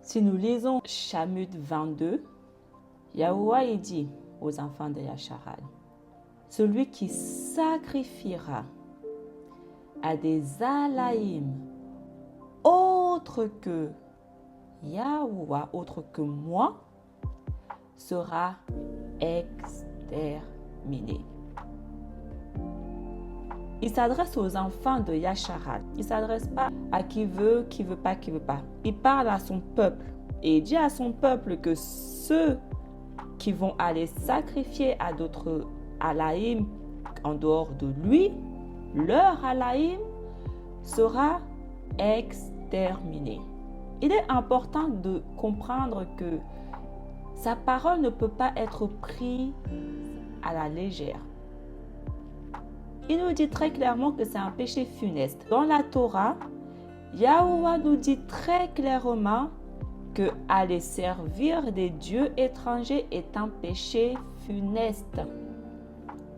Si nous lisons Shamut 22, Yahuwah dit aux enfants de Yasharal, celui qui sacrifiera à des Alaïm autres que Yahuwah, autre que moi, sera exterminé. Il s'adresse aux enfants de Yasharal. Il ne s'adresse pas à qui veut pas, qui veut pas. Il parle à son peuple. Et il dit à son peuple que ceux qui vont aller sacrifier à d'autres Alaïm en dehors de lui, leur Alaïm sera exterminé. Il est important de comprendre que sa parole ne peut pas être prise à la légère. Il nous dit très clairement que c'est un péché funeste. Dans la Torah, Yahuwah nous dit très clairement que aller servir des dieux étrangers est un péché funeste.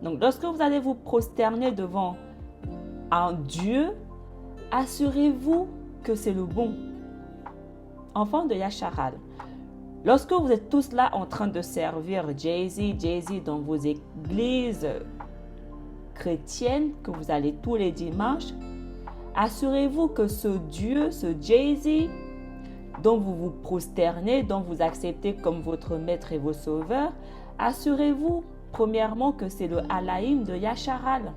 Donc, lorsque vous allez vous prosterner devant un Dieu, assurez-vous que c'est le bon. Enfants de Yasharal, lorsque vous êtes tous là en train de servir Jay-Z dans vos églises chrétiennes, que vous allez tous les dimanches, assurez-vous que ce Dieu, ce Jay-Z, dont vous vous prosternez, dont vous acceptez comme votre maître et vos sauveurs, assurez-vous premièrement que c'est le Alaïm de Yasharal.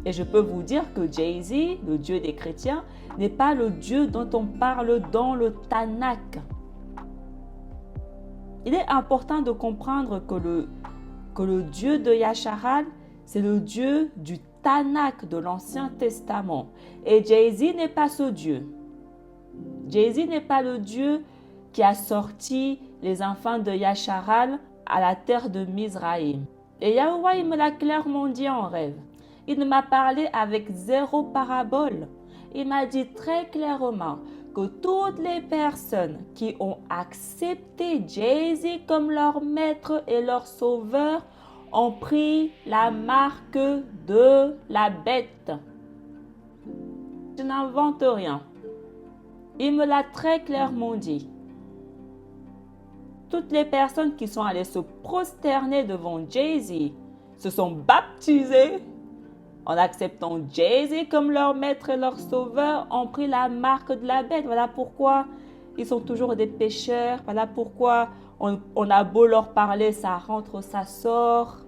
Et je peux vous dire que Jay-Z, le Dieu des chrétiens, n'est pas le Dieu dont on parle dans le Tanakh. Il est important de comprendre que le Dieu de Yasharal, c'est le Dieu du Tanakh de l'Ancien Testament. Et Jay-Z n'est pas ce Dieu. Jay-Z n'est pas le Dieu qui a sorti les enfants de Yasharal à la terre de Mizraïm. Et Yahuwah, il me l'a clairement dit en rêve. Il m'a parlé avec zéro parabole. Il m'a dit très clairement que toutes les personnes qui ont accepté Jay-Z comme leur maître et leur sauveur ont pris la marque de la bête. Je n'invente rien. Il me l'a très clairement dit. Toutes les personnes qui sont allées se prosterner devant Jay-Z se sont baptisées en acceptant Jay-Z comme leur maître et leur sauveur, ont pris la marque de la bête. Voilà pourquoi ils sont toujours des pécheurs. Voilà pourquoi on a beau leur parler, ça rentre, ça sort.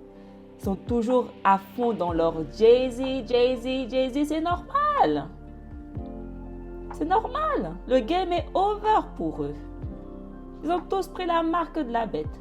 Ils sont toujours à fond dans leur Jay-Z. C'est normal. C'est normal. Le game est over pour eux. Ils ont tous pris la marque de la bête.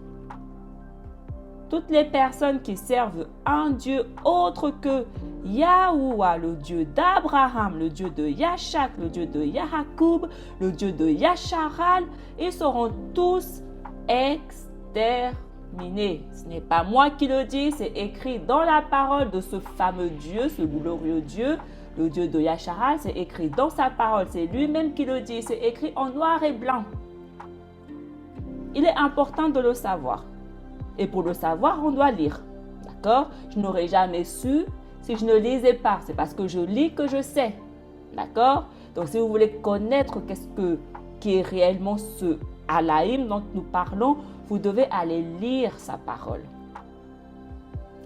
Toutes les personnes qui servent un Dieu autre que Yahuwah, le Dieu d'Abraham, le Dieu de Yashak, le Dieu de Yahakoub, le Dieu de Yasharal, ils seront tous exterminés. Ce n'est pas moi qui le dis, c'est écrit dans la parole de ce fameux Dieu, ce glorieux Dieu, le Dieu de Yasharal, c'est écrit dans sa parole, c'est lui-même qui le dit, c'est écrit en noir et blanc. Il est important de le savoir. Et pour le savoir, on doit lire. D'accord? Je n'aurais jamais su si je ne lisais pas. C'est parce que je lis que je sais. D'accord? Donc, si vous voulez connaître qui est réellement ce Alaïm dont nous parlons, vous devez aller lire sa parole.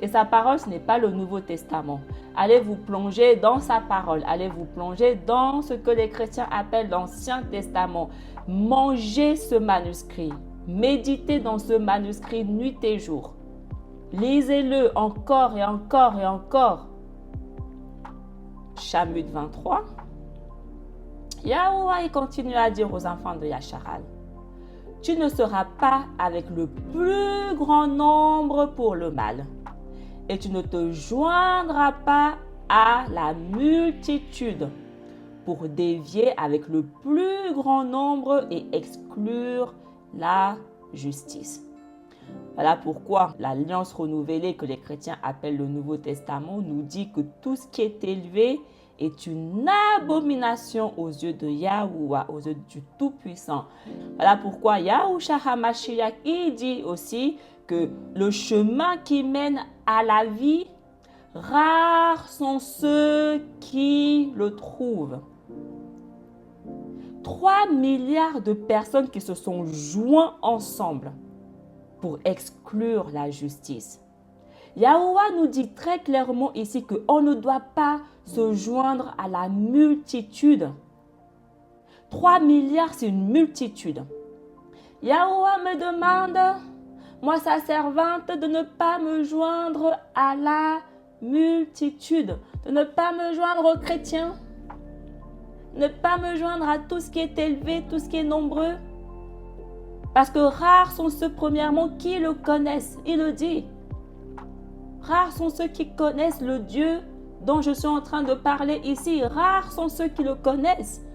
Et sa parole, ce n'est pas le Nouveau Testament. Allez vous plonger dans sa parole. Allez vous plonger dans ce que les chrétiens appellent l'Ancien Testament. Mangez ce manuscrit. Méditez dans ce manuscrit nuit et jour. Lisez-le encore et encore et encore. Shamut 23. Yahuwah continue à dire aux enfants de Yasharal, tu ne seras pas avec le plus grand nombre pour le mal, et tu ne te joindras pas à la multitude pour dévier avec le plus grand nombre et exclure la justice. Voilà pourquoi l'alliance renouvelée que les chrétiens appellent le Nouveau Testament nous dit que tout ce qui est élevé est une abomination aux yeux de Yahuwah, aux yeux du Tout-Puissant. Voilà pourquoi Yahushua HaMashiach, il dit aussi que le chemin qui mène à la vie, rares sont ceux qui le trouvent. 3 milliards de personnes qui se sont joints ensemble pour exclure la justice. Yahuwah nous dit très clairement ici qu'on ne doit pas se joindre à la multitude. 3 milliards, c'est une multitude. Yahuwah me demande, moi sa servante, de ne pas me joindre à la multitude, de ne pas me joindre aux chrétiens, ne pas me joindre à tout ce qui est élevé, tout ce qui est nombreux. Parce que rares sont ceux, premièrement, qui le connaissent. Il le dit. Rares sont ceux qui connaissent le Dieu dont je suis en train de parler ici. Rares sont ceux qui le connaissent.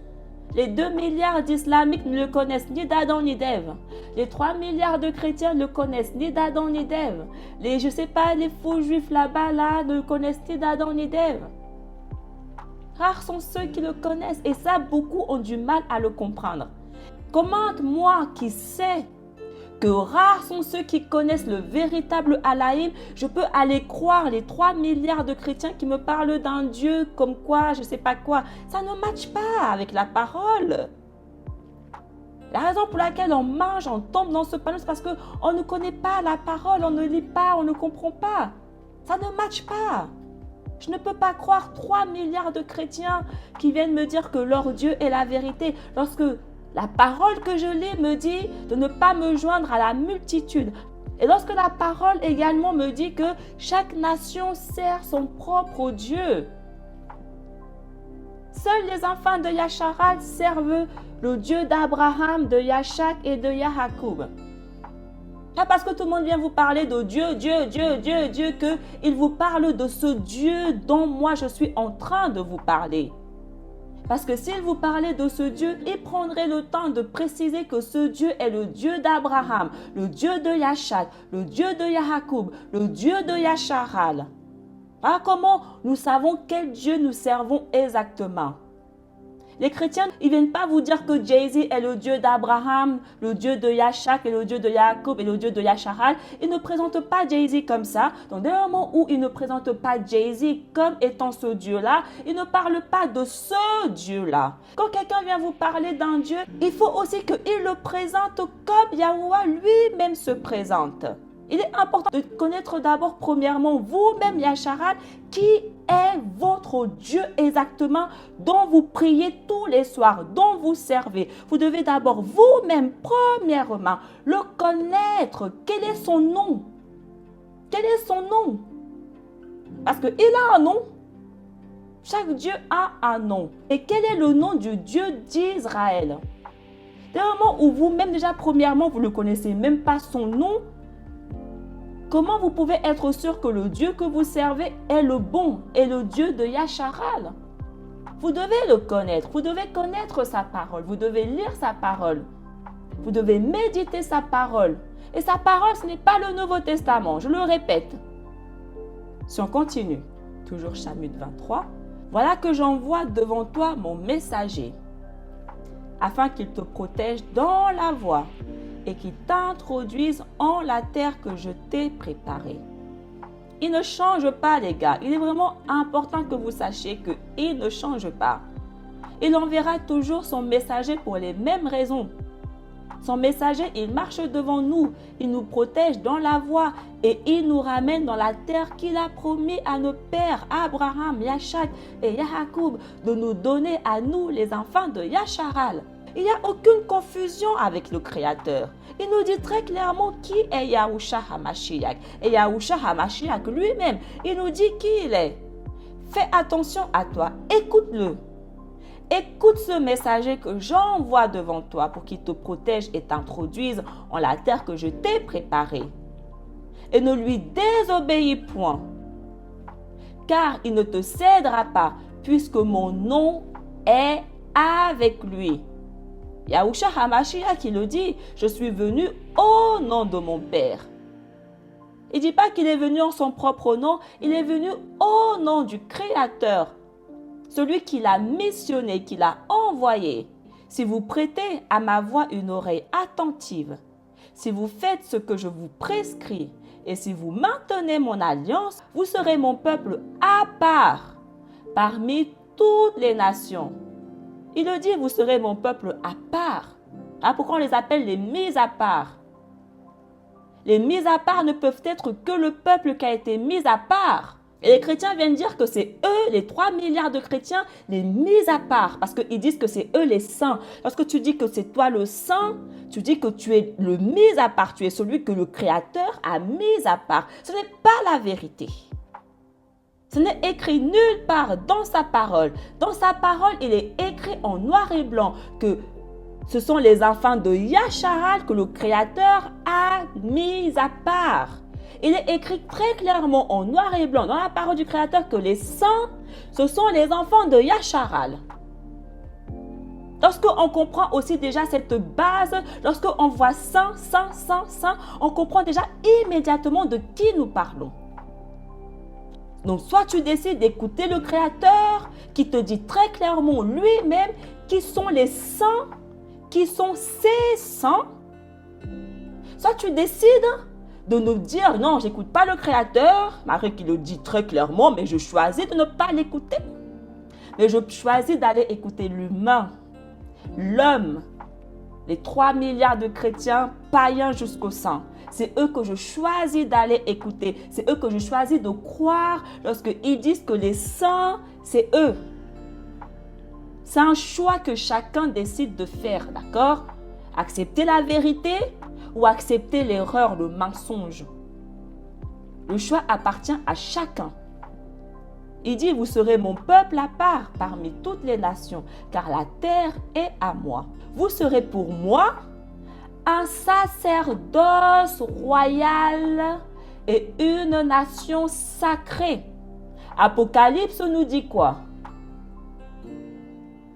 Les 2 milliards d'islamiques ne le connaissent ni d'Adam ni d'Ève. Les 3 milliards de chrétiens ne le connaissent ni d'Adam ni d'Ève. Les faux juifs là-bas, ne le connaissent ni d'Adam ni d'Ève. Rares sont ceux qui le connaissent. Et ça, beaucoup ont du mal à le comprendre. Comment moi qui sais que rares sont ceux qui connaissent le véritable Allahim, je peux aller croire les 3 milliards de chrétiens qui me parlent d'un Dieu comme quoi, je ne sais pas quoi. Ça ne matche pas avec la parole. La raison pour laquelle on mange, on tombe dans ce panneau, c'est parce qu'on ne connaît pas la parole, on ne lit pas, on ne comprend pas. Ça ne matche pas. Je ne peux pas croire 3 milliards de chrétiens qui viennent me dire que leur Dieu est la vérité lorsque la parole que je lis me dit de ne pas me joindre à la multitude. Et lorsque la parole également me dit que chaque nation sert son propre Dieu. Seuls les enfants de Yasharal servent le Dieu d'Abraham, de Yachak et de Yahakoub. Pas parce que tout le monde vient vous parler de Dieu, qu'il vous parle de ce Dieu dont moi je suis en train de vous parler. Parce que s'il vous parlait de ce Dieu, il prendrait le temps de préciser que ce Dieu est le Dieu d'Abraham, le Dieu de Yachak, le Dieu de Yahakoub, le Dieu de Yasharal. Ah, comment nous savons quel Dieu nous servons exactement? Les chrétiens, ils ne viennent pas vous dire que Jésus est le Dieu d'Abraham, le Dieu de Yachak et le Dieu de Yaakov et le Dieu de Yasharal. Ils ne présentent pas Jésus comme ça. Donc, dès le moment où ils ne présentent pas Jésus comme étant ce Dieu-là, ils ne parlent pas de ce Dieu-là. Quand quelqu'un vient vous parler d'un Dieu, il faut aussi qu'il le présente comme Yahuwah lui-même se présente. Il est important de connaître d'abord, premièrement, vous-même, Yasharal, qui est votre Dieu exactement, dont vous priez tous les soirs, dont vous servez. Vous devez d'abord vous-même, premièrement, le connaître. Quel est son nom? Quel est son nom? Parce qu'il a un nom. Chaque Dieu a un nom. Et quel est le nom du Dieu d'Israël? Dès le moment où vous-même, déjà, premièrement, vous ne connaissez même pas son nom, comment vous pouvez être sûr que le Dieu que vous servez est le bon et le Dieu de Yasharal? Vous devez le connaître, vous devez connaître sa parole, vous devez lire sa parole, vous devez méditer sa parole. Et sa parole, ce n'est pas le Nouveau Testament, je le répète. Si on continue, toujours Chapitre 23, voilà que j'envoie devant toi mon messager, afin qu'il te protège dans la voie et qui t'introduisent en la terre que je t'ai préparée. Il ne change pas, les gars. Il est vraiment important que vous sachiez qu'il ne change pas. Il enverra toujours son messager pour les mêmes raisons. Son messager, il marche devant nous. Il nous protège dans la voie et il nous ramène dans la terre qu'il a promis à nos pères, Abraham, Yachak et Yahakoub, de nous donner à nous, les enfants de Yasharal. Il n'y a aucune confusion avec le Créateur. Il nous dit très clairement qui est Yahushua HaMashiach. Et Yahushua HaMashiach lui-même, il nous dit qui il est. Fais attention à toi, écoute-le. Écoute ce messager que j'envoie devant toi pour qu'il te protège et t'introduise en la terre que je t'ai préparée. Et ne lui désobéis point, car il ne te cédera pas, puisque mon nom est avec lui. Yahushua HaMashiach qui le dit, je suis venu au nom de mon Père. Il ne dit pas qu'il est venu en son propre nom, il est venu au nom du Créateur, celui qui l'a missionné, qui l'a envoyé. Si vous prêtez à ma voix une oreille attentive, si vous faites ce que je vous prescris, et si vous maintenez mon alliance, vous serez mon peuple à part, parmi toutes les nations. Il le dit, vous serez mon peuple à part. Ah, pourquoi on les appelle les mis à part? Les mis à part ne peuvent être que le peuple qui a été mis à part. Et les chrétiens viennent dire que c'est eux, les 3 milliards de chrétiens, les mis à part. Parce qu'ils disent que c'est eux les saints. Lorsque tu dis que c'est toi le saint, tu dis que tu es le mis à part. Tu es celui que le Créateur a mis à part. Ce n'est pas la vérité. Ce n'est écrit nulle part dans sa parole. Dans sa parole, il est écrit en noir et blanc que ce sont les enfants de Yasharal que le Créateur a mis à part. Il est écrit très clairement en noir et blanc dans la parole du Créateur que les saints, ce sont les enfants de Yasharal. Lorsqu'on comprend aussi déjà cette base, lorsqu'on voit saint, saint, saint, saint, on comprend déjà immédiatement de qui nous parlons. Donc, soit tu décides d'écouter le Créateur qui te dit très clairement lui-même qui sont les saints, qui sont ces saints, soit tu décides de nous dire non, j'écoute pas le Créateur, malgré qu'il le dit très clairement, mais je choisis de ne pas l'écouter. Mais je choisis d'aller écouter l'humain, l'homme, les 3 milliards de chrétiens païens jusqu'au saint. C'est eux que je choisis d'aller écouter. C'est eux que je choisis de croire lorsqu'ils disent que les saints, c'est eux. C'est un choix que chacun décide de faire, d'accord? Accepter la vérité ou accepter l'erreur, le mensonge. Le choix appartient à chacun. Il dit, vous serez mon peuple à part parmi toutes les nations, car la terre est à moi. Vous serez pour moi un sacerdoce royal et une nation sacrée. Apocalypse nous dit quoi?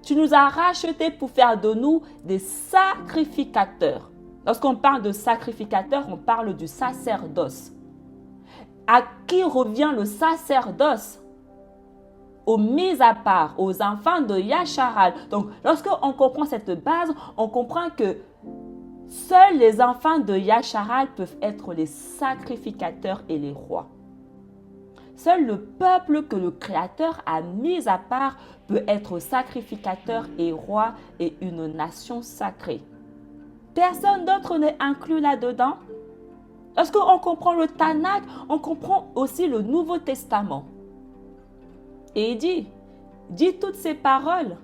Tu nous as rachetés pour faire de nous des sacrificateurs. Lorsqu'on parle de sacrificateur, on parle du sacerdoce. À qui revient le sacerdoce? Aux mis à part, aux enfants de Yasharal. Donc, lorsqu'on comprend cette base, on comprend que seuls les enfants de Yasharal peuvent être les sacrificateurs et les rois. Seul le peuple que le Créateur a mis à part peut être sacrificateur et roi et une nation sacrée. Personne d'autre n'est inclus là-dedans. Lorsqu'on comprend le Tanakh, on comprend aussi le Nouveau Testament. Et il dit toutes ces paroles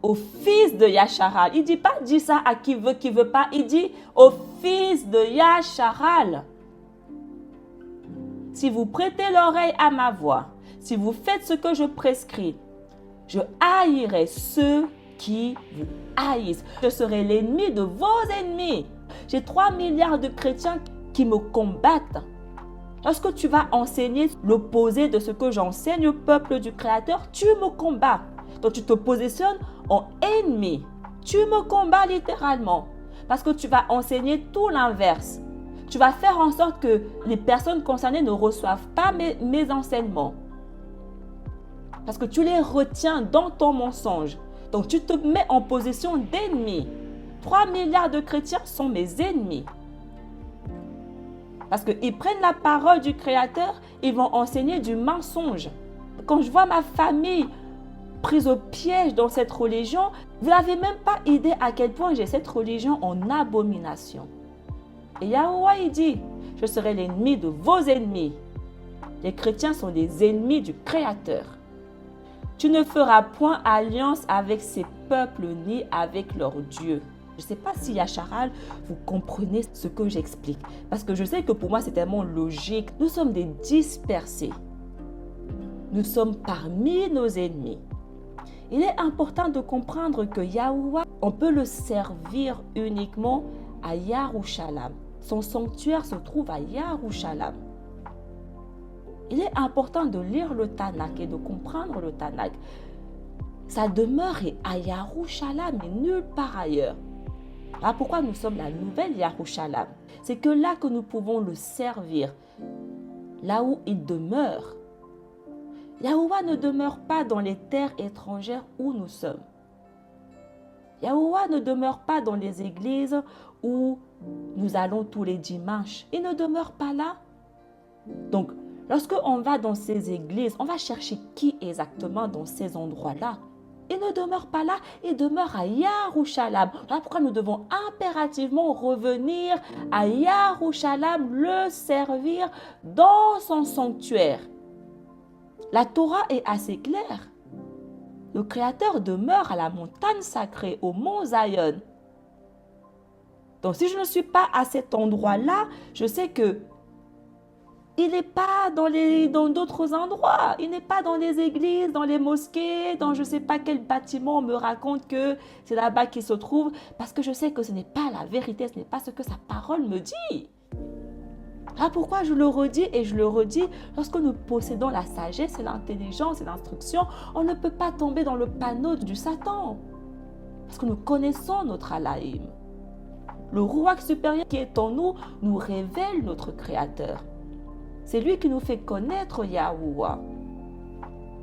au fils de Yasharal. Il ne dit pas, dis ça à qui veut pas. Il dit au fils de Yasharal. Si vous prêtez l'oreille à ma voix, si vous faites ce que je prescris, je haïrai ceux qui vous haïssent. Je serai l'ennemi de vos ennemis. J'ai 3 milliards de chrétiens qui me combattent. Lorsque tu vas enseigner l'opposé de ce que j'enseigne au peuple du Créateur, tu me combats. Donc tu te positionnes en ennemi. Tu me combats littéralement. Parce que tu vas enseigner tout l'inverse. Tu vas faire en sorte que les personnes concernées ne reçoivent pas mes enseignements. Parce que tu les retiens dans ton mensonge. Donc tu te mets en position d'ennemi. 3 milliards de chrétiens sont mes ennemis. Parce qu'ils prennent la parole du Créateur, ils vont enseigner du mensonge. Quand je vois ma famille prise au piège dans cette religion, vous n'avez même pas idée à quel point j'ai cette religion en abomination. Et Yahuwah, il dit, je serai l'ennemi de vos ennemis. Les chrétiens sont les ennemis du Créateur. Tu ne feras point alliance avec ces peuples ni avec leur Dieu. Je ne sais pas si Yasharal, vous comprenez ce que j'explique. Parce que je sais que pour moi, c'est tellement logique. Nous sommes des dispersés. Nous sommes parmi nos ennemis. Il est important de comprendre que Yahuwah, on peut le servir uniquement à Yarushalam. Son sanctuaire se trouve à Yarushalam. Il est important de lire le Tanakh et de comprendre le Tanakh. Sa demeure est à Yarushalam et nulle part ailleurs. Alors pourquoi nous sommes la nouvelle Yarushalam? C'est que là que nous pouvons le servir, là où il demeure. Yahuwah ne demeure pas dans les terres étrangères où nous sommes. Yahuwah ne demeure pas dans les églises où nous allons tous les dimanches. Il ne demeure pas là. Donc, lorsque on va dans ces églises, on va chercher qui exactement dans ces endroits-là? Il ne demeure pas là, il demeure à Yarushalayim. Voilà pourquoi nous devons impérativement revenir à Yarushalayim, le servir dans son sanctuaire. La Torah est assez claire. Le Créateur demeure à la montagne sacrée, au mont Zion. Donc si je ne suis pas à cet endroit-là, je sais que il n'est pas dans d'autres endroits. Il n'est pas dans les églises, dans les mosquées, dans je ne sais pas quel bâtiment on me raconte que c'est là-bas qu'il se trouve. Parce que je sais que ce n'est pas la vérité, ce n'est pas ce que sa parole me dit. Ah, pourquoi je le redis et je le redis, lorsque nous possédons la sagesse et l'intelligence et l'instruction, on ne peut pas tomber dans le panneau du Satan. Parce que nous connaissons notre Alaïm. Le roi supérieur qui est en nous nous révèle notre Créateur. C'est lui qui nous fait connaître Yahuwah.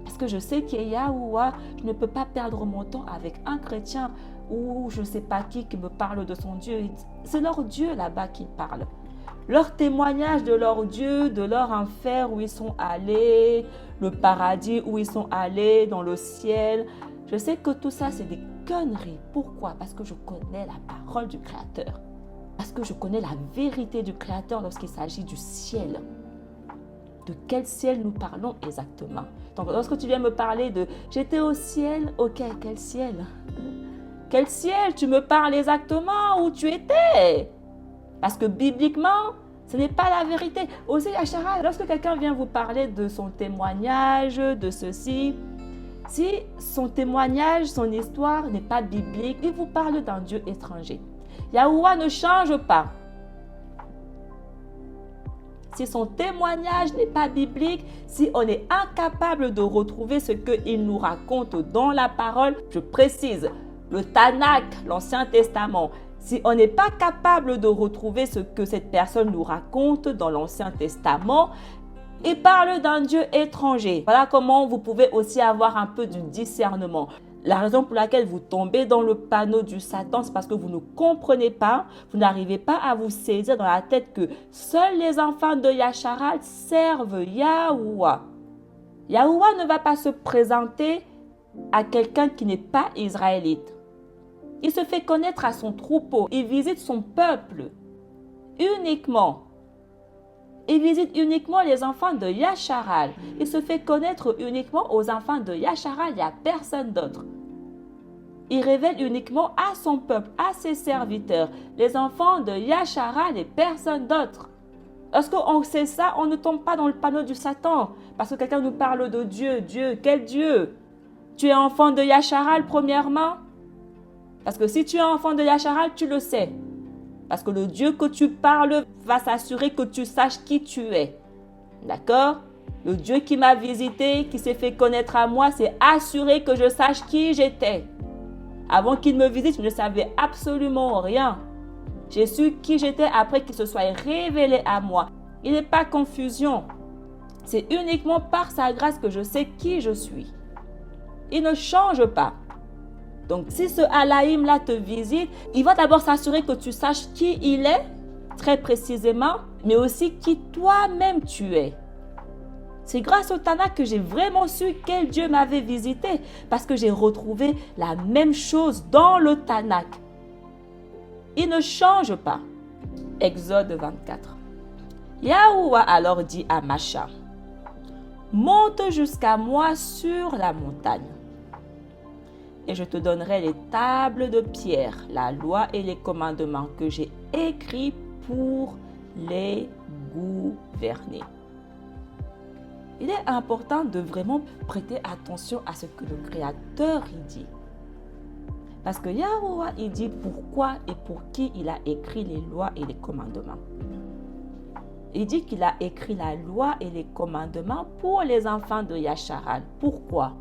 Parce que je sais qu'il est Yahuwah, je ne peux pas perdre mon temps avec un chrétien ou je ne sais pas qui me parle de son Dieu. C'est leur Dieu là-bas qui parle. Leur témoignage de leur Dieu, de leur enfer où ils sont allés, le paradis où ils sont allés, dans le ciel. Je sais que tout ça, c'est des conneries. Pourquoi? Parce que je connais la parole du Créateur. Parce que je connais la vérité du Créateur lorsqu'il s'agit du ciel. De quel ciel nous parlons exactement? Donc, lorsque tu viens me parler de « j'étais au ciel », ok, quel ciel? Quel ciel? Tu me parles exactement où tu étais? Parce que bibliquement, ce n'est pas la vérité. Aussi, Yashara, lorsque quelqu'un vient vous parler de son témoignage, de ceci, si son témoignage, son histoire n'est pas biblique, il vous parle d'un Dieu étranger. Yahuwah ne change pas. Si son témoignage n'est pas biblique, si on est incapable de retrouver ce qu'il nous raconte dans la parole, je précise, le Tanakh, l'Ancien Testament, si on n'est pas capable de retrouver ce que cette personne nous raconte dans l'Ancien Testament, il parle d'un Dieu étranger. Voilà comment vous pouvez aussi avoir un peu du discernement. La raison pour laquelle vous tombez dans le panneau du Satan, c'est parce que vous ne comprenez pas, vous n'arrivez pas à vous saisir dans la tête que seuls les enfants de Yasharal servent Yahuwah. Yahuwah ne va pas se présenter à quelqu'un qui n'est pas israélite. Il se fait connaître à son troupeau, il visite son peuple uniquement. Il visite uniquement les enfants de Yasharal. Il se fait connaître uniquement aux enfants de Yasharal. Il n'y a personne d'autre. Il révèle uniquement à son peuple, à ses serviteurs, les enfants de Yasharal et personne d'autre. Lorsqu'on sait ça, on ne tombe pas dans le panneau du Satan. Parce que quelqu'un nous parle de Dieu. Dieu, quel Dieu? Tu es enfant de Yasharal premièrement? Parce que si tu es enfant de Yasharal, tu le sais. Parce que le Dieu que tu parles va s'assurer que tu saches qui tu es. D'accord? Le Dieu qui m'a visité, qui s'est fait connaître à moi, c'est assurer que je sache qui j'étais. Avant qu'il me visite, je ne savais absolument rien. J'ai su qui j'étais après qu'il se soit révélé à moi. Il n'est pas confusion. C'est uniquement par sa grâce que je sais qui je suis. Il ne change pas. Donc, si ce Alaïm-là te visite, il va d'abord s'assurer que tu saches qui il est, très précisément, mais aussi qui toi-même tu es. C'est grâce au Tanakh que j'ai vraiment su quel Dieu m'avait visité, parce que j'ai retrouvé la même chose dans le Tanakh. Il ne change pas. Exode 24. Yahuwah alors dit à Macha, « Monte jusqu'à moi sur la montagne. Et je te donnerai les tables de pierre, la loi et les commandements que j'ai écrits pour les gouverner. » Il est important de vraiment prêter attention à ce que le Créateur il dit. Parce que Yahuwah il dit pourquoi et pour qui il a écrit les lois et les commandements. Il dit qu'il a écrit la loi et les commandements pour les enfants de Yasharal. Pourquoi?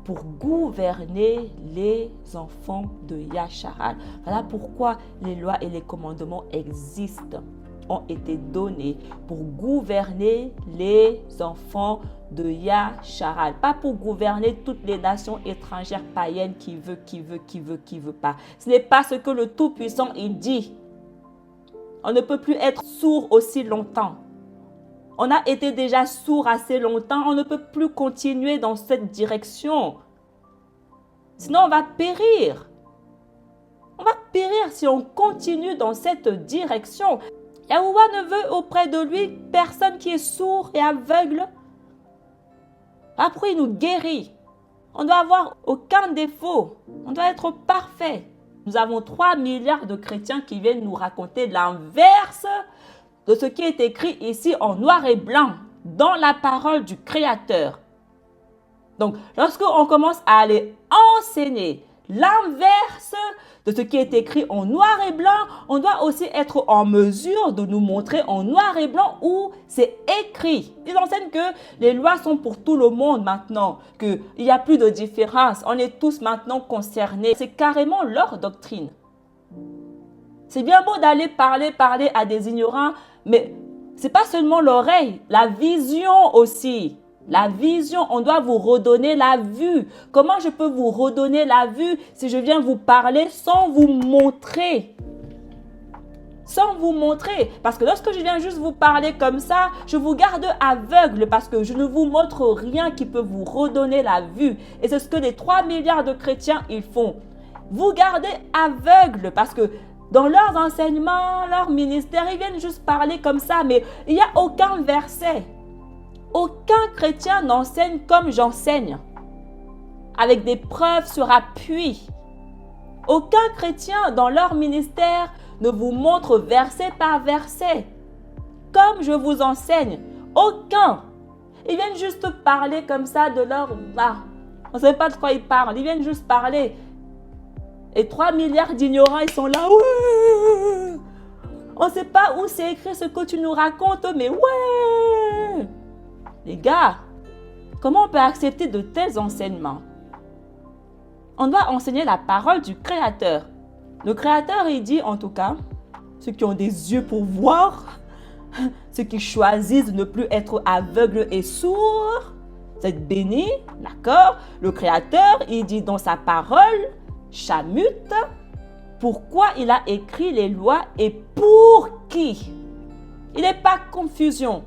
Pour gouverner les enfants de Yasharal. Voilà pourquoi les lois et les commandements existent, ont été donnés pour gouverner les enfants de Yasharal. Pas pour gouverner toutes les nations étrangères païennes qui veut pas. Ce n'est pas ce que le Tout-Puissant il dit. On ne peut plus être sourd aussi longtemps. On a été déjà sourd assez longtemps. On ne peut plus continuer dans cette direction. Sinon, on va périr. On va périr si on continue dans cette direction. Yahuwah ne veut auprès de lui personne qui est sourd et aveugle. Après, il nous guérit. On doit avoir aucun défaut. On doit être parfait. Nous avons 3 milliards de chrétiens qui viennent nous raconter l'inverse de ce qui est écrit ici en noir et blanc dans la parole du Créateur. Donc, lorsqu'on commence à aller enseigner l'inverse de ce qui est écrit en noir et blanc, on doit aussi être en mesure de nous montrer en noir et blanc où c'est écrit. Ils enseignent que les lois sont pour tout le monde maintenant, qu'il n'y a plus de différence, on est tous maintenant concernés. C'est carrément leur doctrine. C'est bien beau d'aller parler à des ignorants, mais ce n'est pas seulement l'oreille, la vision aussi. La vision, on doit vous redonner la vue. Comment je peux vous redonner la vue si je viens vous parler sans vous montrer? Sans vous montrer. Parce que lorsque je viens juste vous parler comme ça, je vous garde aveugle parce que je ne vous montre rien qui peut vous redonner la vue. Et c'est ce que les 3 milliards de chrétiens, ils font. Vous gardez aveugle parce que dans leurs enseignements, leur ministère, ils viennent juste parler comme ça, mais il n'y a aucun verset. Aucun chrétien n'enseigne comme j'enseigne, avec des preuves sur appui. Aucun chrétien dans leur ministère ne vous montre verset par verset, comme je vous enseigne. Aucun. Ils viennent juste parler comme ça de leur... on ne sait pas de quoi ils parlent, ils viennent juste parler. Et 3 milliards d'ignorants, ils sont là. Ouais. On ne sait pas où c'est écrit ce que tu nous racontes, mais ouais. Les gars, comment on peut accepter de tels enseignements? On doit enseigner la parole du Créateur. Le Créateur, il dit en tout cas, ceux qui ont des yeux pour voir, ceux qui choisissent de ne plus être aveugles et sourds, vous êtes bénis, d'accord? Le Créateur, il dit dans sa parole, Shamut, pourquoi il a écrit les lois et pour qui? Il n'est pas confusion.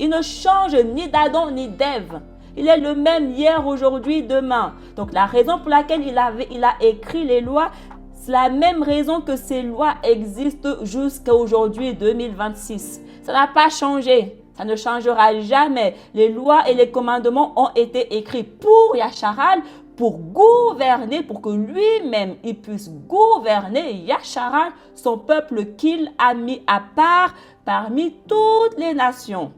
Il ne change ni d'Adam ni d'Ève. Il est le même hier, aujourd'hui, demain. Donc la raison pour laquelle il a écrit les lois, c'est la même raison que ces lois existent jusqu'à aujourd'hui 2026. Ça n'a pas changé. Ça ne changera jamais. Les lois et les commandements ont été écrits pour Yasharal, pour gouverner, pour que lui-même, il puisse gouverner Yasharal, son peuple qu'il a mis à part parmi toutes les nations.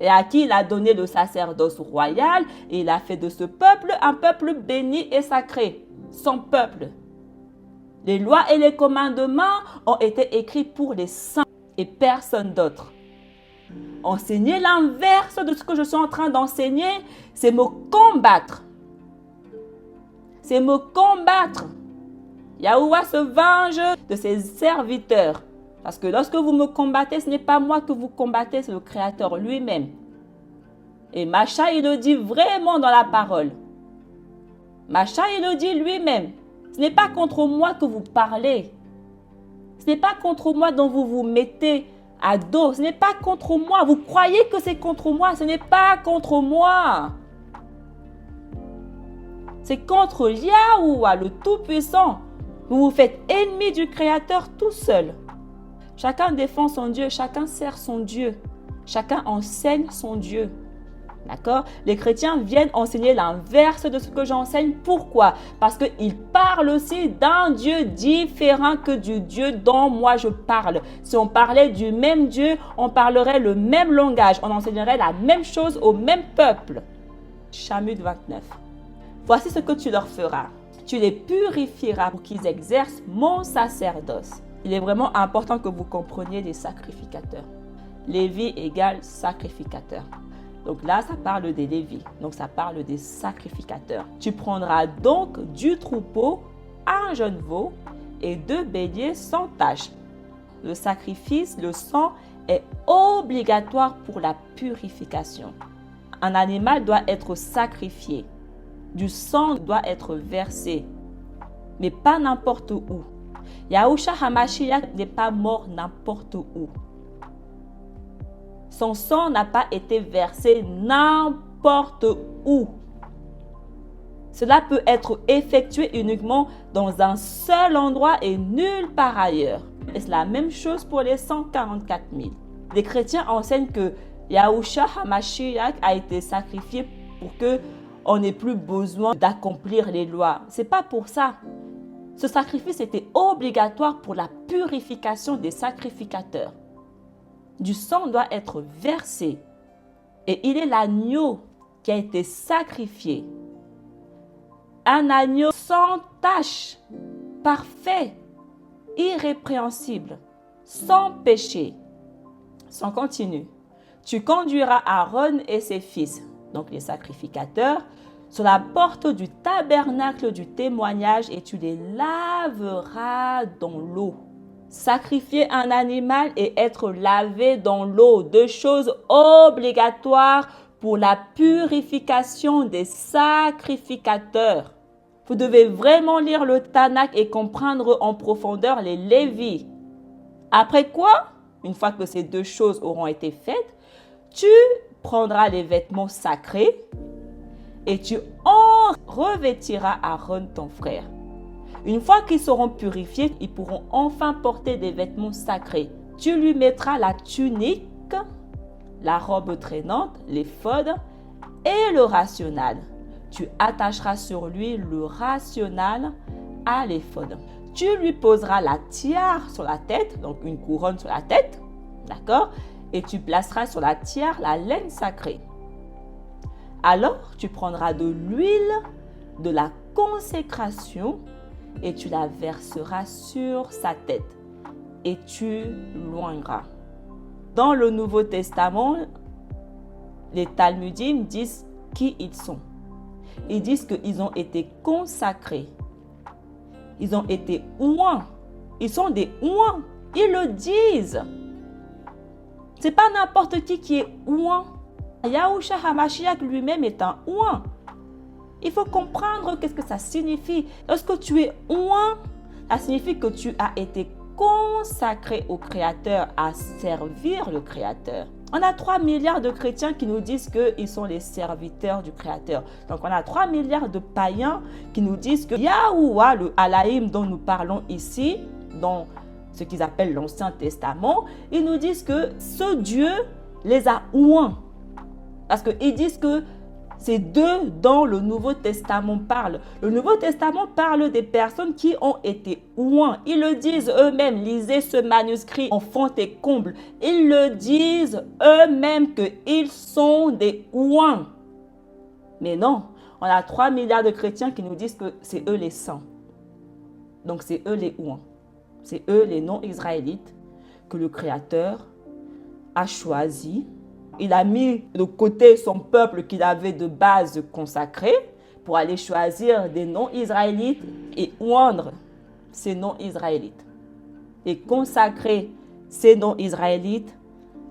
Et à qui il a donné le sacerdoce royal, et il a fait de ce peuple un peuple béni et sacré, son peuple. Les lois et les commandements ont été écrits pour les saints et personne d'autre. Enseigner l'inverse de ce que je suis en train d'enseigner, c'est me combattre. C'est me combattre. Yahuwah se venge de ses serviteurs. Parce que lorsque vous me combattez, ce n'est pas moi que vous combattez, c'est le Créateur lui-même. Et Macha, il le dit vraiment dans la parole. Macha, il le dit lui-même. Ce n'est pas contre moi que vous parlez. Ce n'est pas contre moi dont vous vous mettez à dos. Ce n'est pas contre moi. Vous croyez que c'est contre moi. Ce n'est pas contre moi. C'est contre Yahuwah, le Tout-Puissant. Vous vous faites ennemi du Créateur tout seul. Chacun défend son Dieu, chacun sert son Dieu, chacun enseigne son Dieu. D'accord? Les chrétiens viennent enseigner l'inverse de ce que j'enseigne. Pourquoi? Parce qu'ils parlent aussi d'un Dieu différent que du Dieu dont moi je parle. Si on parlait du même Dieu, on parlerait le même langage, on enseignerait la même chose au même peuple. Shamut 29. Voici ce que tu leur feras. Tu les purifieras pour qu'ils exercent mon sacerdoce. Il est vraiment important que vous compreniez les sacrificateurs. Lévi égale sacrificateur. Donc là, ça parle des Lévis. Donc ça parle des sacrificateurs. Tu prendras donc du troupeau, un jeune veau et 2 béliers sans tache. Le sacrifice, le sang est obligatoire pour la purification. Un animal doit être sacrifié. Du sang doit être versé. Mais pas n'importe où. Yahushua HaMashiach n'est pas mort n'importe où. Son sang n'a pas été versé n'importe où. Cela peut être effectué uniquement dans un seul endroit et nulle part ailleurs. Et c'est la même chose pour les 144 000. Les chrétiens enseignent que Yahushua HaMashiach a été sacrifié pour que on n'ait plus besoin d'accomplir les lois. C'est pas pour ça. Ce sacrifice était obligatoire pour la purification des sacrificateurs. Du sang doit être versé. Et il est l'agneau qui a été sacrifié. Un agneau sans tache, parfait, irrépréhensible, sans péché. Sans continue. Tu conduiras Aaron et ses fils, donc les sacrificateurs, sur la porte du tabernacle du témoignage et tu les laveras dans l'eau. Sacrifier un animal et être lavé dans l'eau, 2 choses obligatoires pour la purification des sacrificateurs. Vous devez vraiment lire le Tanakh et comprendre en profondeur les Lévites. Après quoi, une fois que ces 2 choses auront été faites, tu prendras les vêtements sacrés et tu en revêtiras Aaron ton frère. Une fois qu'ils seront purifiés, ils pourront enfin porter des vêtements sacrés. Tu lui mettras la tunique, la robe traînante, l'éphod et le rational. Tu attacheras sur lui le rational à l'éphod. Tu lui poseras la tiare sur la tête, donc une couronne sur la tête, d'accord? Et tu placeras sur la tiare la laine sacrée. Alors, tu prendras de l'huile de la consécration et tu la verseras sur sa tête et tu l'oindras. Dans le Nouveau Testament, les Talmudim disent qui ils sont. Ils disent qu'ils ont été consacrés. Ils ont été ouins. Ils sont des ouins. Ils le disent. Ce n'est pas n'importe qui est ouin. Yahushua HaMashiach lui-même est un ouin. Il faut comprendre qu'est-ce que ça signifie. Lorsque tu es ouin, ça signifie que tu as été consacré au Créateur, à servir le Créateur. On a 3 milliards de chrétiens qui nous disent qu'ils sont les serviteurs du Créateur. Donc on a 3 milliards de païens qui nous disent que Yahuwah, le Alaïm dont nous parlons ici, dans ce qu'ils appellent l'Ancien Testament, ils nous disent que ce Dieu les a ouins. Parce qu'ils disent que c'est d'eux dont le Nouveau Testament parle. Le Nouveau Testament parle des personnes qui ont été ouins. Ils le disent eux-mêmes. Lisez ce manuscrit en fond et comble. Ils le disent eux-mêmes qu'ils sont des ouins. Mais non, on a 3 milliards de chrétiens qui nous disent que c'est eux les saints. Donc c'est eux les ouins. C'est eux les non-israélites que le Créateur a choisi. Il a mis de côté son peuple qu'il avait de base consacré pour aller choisir des non-israélites et oindre ces non-israélites. Et consacrer ces non-israélites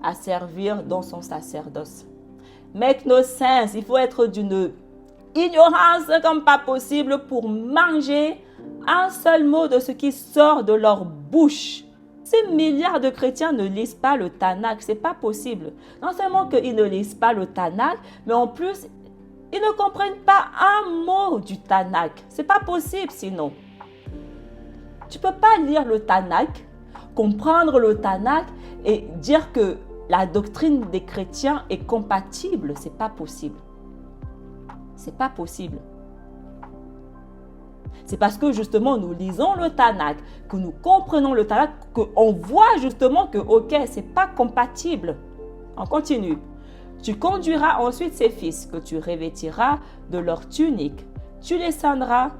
à servir dans son sacerdoce. Make no sense. Il faut être d'une ignorance comme pas possible pour manger un seul mot de ce qui sort de leur bouche. Ces milliards de chrétiens ne lisent pas le Tanakh, c'est pas possible. Non seulement qu'ils ne lisent pas le Tanakh, mais en plus, ils ne comprennent pas un mot du Tanakh. C'est pas possible sinon. Tu peux pas lire le Tanakh, comprendre le Tanakh et dire que la doctrine des chrétiens est compatible. C'est pas possible. C'est pas possible. C'est parce que justement nous lisons le Tanakh, que nous comprenons le Tanakh, qu'on voit justement que ok, c'est pas compatible. On continue. Tu conduiras ensuite ses fils, que tu revêtiras de leur tunique. Tu les ceindras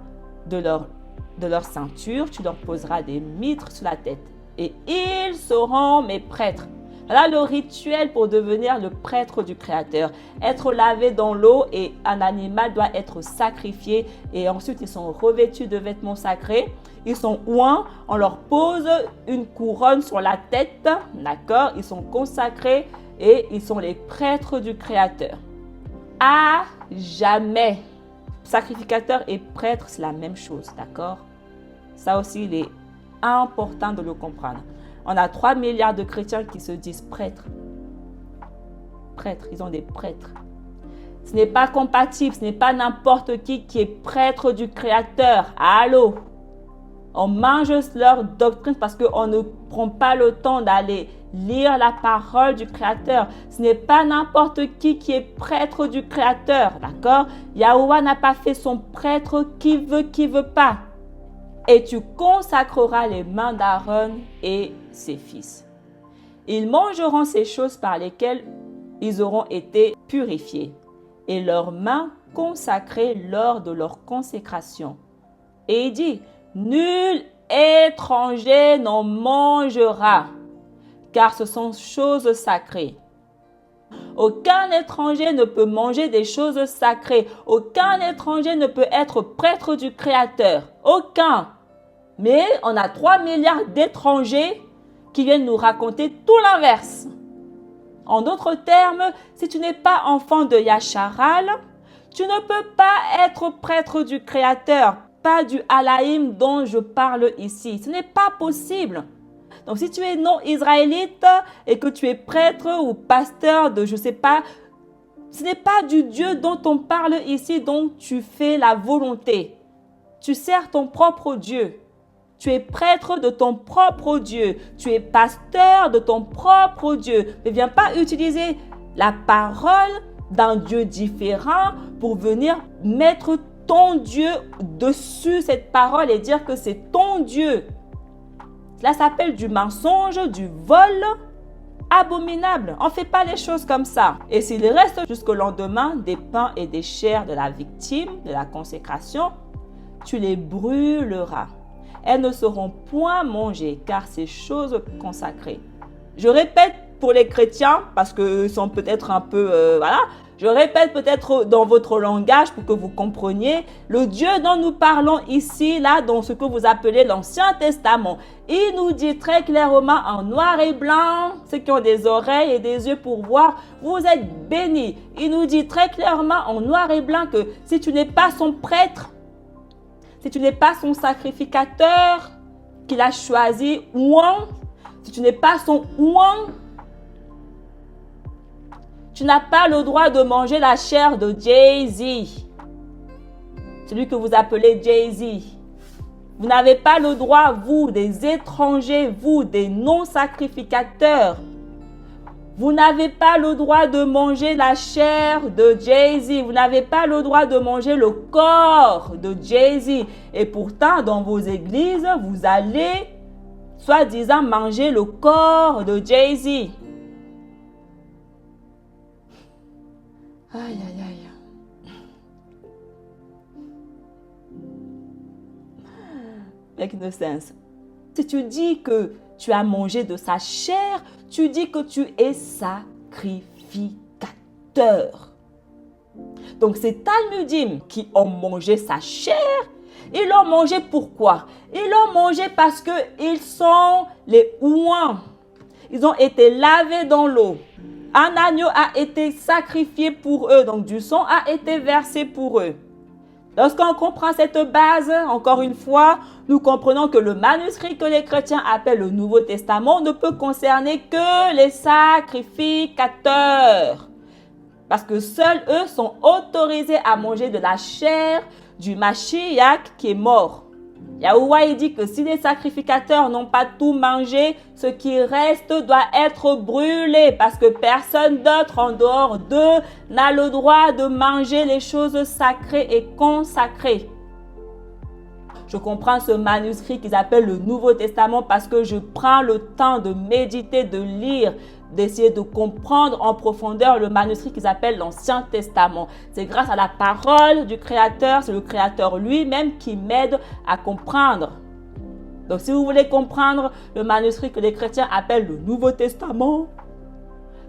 de leur ceinture, tu leur poseras des mitres sur la tête. Et ils seront mes prêtres. Voilà le rituel pour devenir le prêtre du Créateur. Être lavé dans l'eau et un animal doit être sacrifié. Et ensuite, ils sont revêtus de vêtements sacrés. Ils sont ouins. On leur pose une couronne sur la tête. D'accord? Ils sont consacrés et ils sont les prêtres du Créateur. À jamais. Sacrificateur et prêtre, c'est la même chose. D'accord? Ça aussi, il est important de le comprendre. On a 3 milliards de chrétiens qui se disent prêtres. Prêtres, ils ont des prêtres. Ce n'est pas compatible, ce n'est pas n'importe qui est prêtre du Créateur. Allô? On mange leur doctrine parce qu'on ne prend pas le temps d'aller lire la parole du Créateur. Ce n'est pas n'importe qui est prêtre du Créateur, d'accord? Yahuwah n'a pas fait son prêtre qui veut pas. Et tu consacreras les mains d'Aaron et ses fils. Ils mangeront ces choses par lesquelles ils auront été purifiés et leurs mains consacrées lors de leur consécration. Et il dit, nul étranger n'en mangera, car ce sont choses sacrées. Aucun étranger ne peut manger des choses sacrées. Aucun étranger ne peut être prêtre du Créateur. Aucun. Mais on a 3 milliards d'étrangers qui viennent nous raconter tout l'inverse. En d'autres termes, si tu n'es pas enfant de Yasharal, tu ne peux pas être prêtre du Créateur, pas du Alaïm dont je parle ici. Ce n'est pas possible. Donc si tu es non israélite et que tu es prêtre ou pasteur de je ne sais pas, ce n'est pas du Dieu dont on parle ici, dont tu fais la volonté. Tu sers ton propre Dieu. Tu es prêtre de ton propre Dieu. Tu es pasteur de ton propre Dieu. Ne viens pas utiliser la parole d'un Dieu différent pour venir mettre ton Dieu dessus cette parole et dire que c'est ton Dieu. Cela s'appelle du mensonge, du vol abominable. On ne fait pas les choses comme ça. Et s'il reste jusqu'au lendemain des pains et des chairs de la victime, de la consécration, tu les brûleras. Elles ne seront point mangées, car c'est choses consacrées. Je répète pour les chrétiens, parce qu'ils sont peut-être un peu... voilà. Je répète peut-être dans votre langage pour que vous compreniez. Le Dieu dont nous parlons ici, là, dans ce que vous appelez l'Ancien Testament, il nous dit très clairement en noir et blanc, ceux qui ont des oreilles et des yeux pour voir, vous êtes bénis. Il nous dit très clairement en noir et blanc que si tu n'es pas son prêtre, si tu n'es pas son sacrificateur qu'il a choisi, ouan, si tu n'es pas son ouan, tu n'as pas le droit de manger la chair de Jay-Z, celui que vous appelez Jay-Z. Vous n'avez pas le droit, vous, des étrangers, vous, des non-sacrificateurs. Vous n'avez pas le droit de manger la chair de Jay-Z. Vous n'avez pas le droit de manger le corps de Jay-Z. Et pourtant, dans vos églises, vous allez, soi-disant, manger le corps de Jay-Z. Aïe, aïe, aïe. Make no sense. Si tu dis que tu as mangé de sa chair, tu dis que tu es sacrificateur. Donc ces Talmudim qui ont mangé sa chair, ils l'ont mangé pourquoi? Ils l'ont mangé parce qu'ils sont les ouans. Ils ont été lavés dans l'eau. Un agneau a été sacrifié pour eux, donc du sang a été versé pour eux. Lorsqu'on comprend cette base, encore une fois, nous comprenons que le manuscrit que les chrétiens appellent le Nouveau Testament ne peut concerner que les sacrificateurs. Parce que seuls eux sont autorisés à manger de la chair du Mashiach qui est mort. Yahuwah il dit que si les sacrificateurs n'ont pas tout mangé, ce qui reste doit être brûlé parce que personne d'autre en dehors d'eux n'a le droit de manger les choses sacrées et consacrées. Je comprends ce manuscrit qu'ils appellent le Nouveau Testament parce que je prends le temps de méditer, de lire, d'essayer de comprendre en profondeur le manuscrit qu'ils appellent l'Ancien Testament. C'est grâce à la parole du Créateur, c'est le Créateur lui-même qui m'aide à comprendre. Donc si vous voulez comprendre le manuscrit que les chrétiens appellent le Nouveau Testament,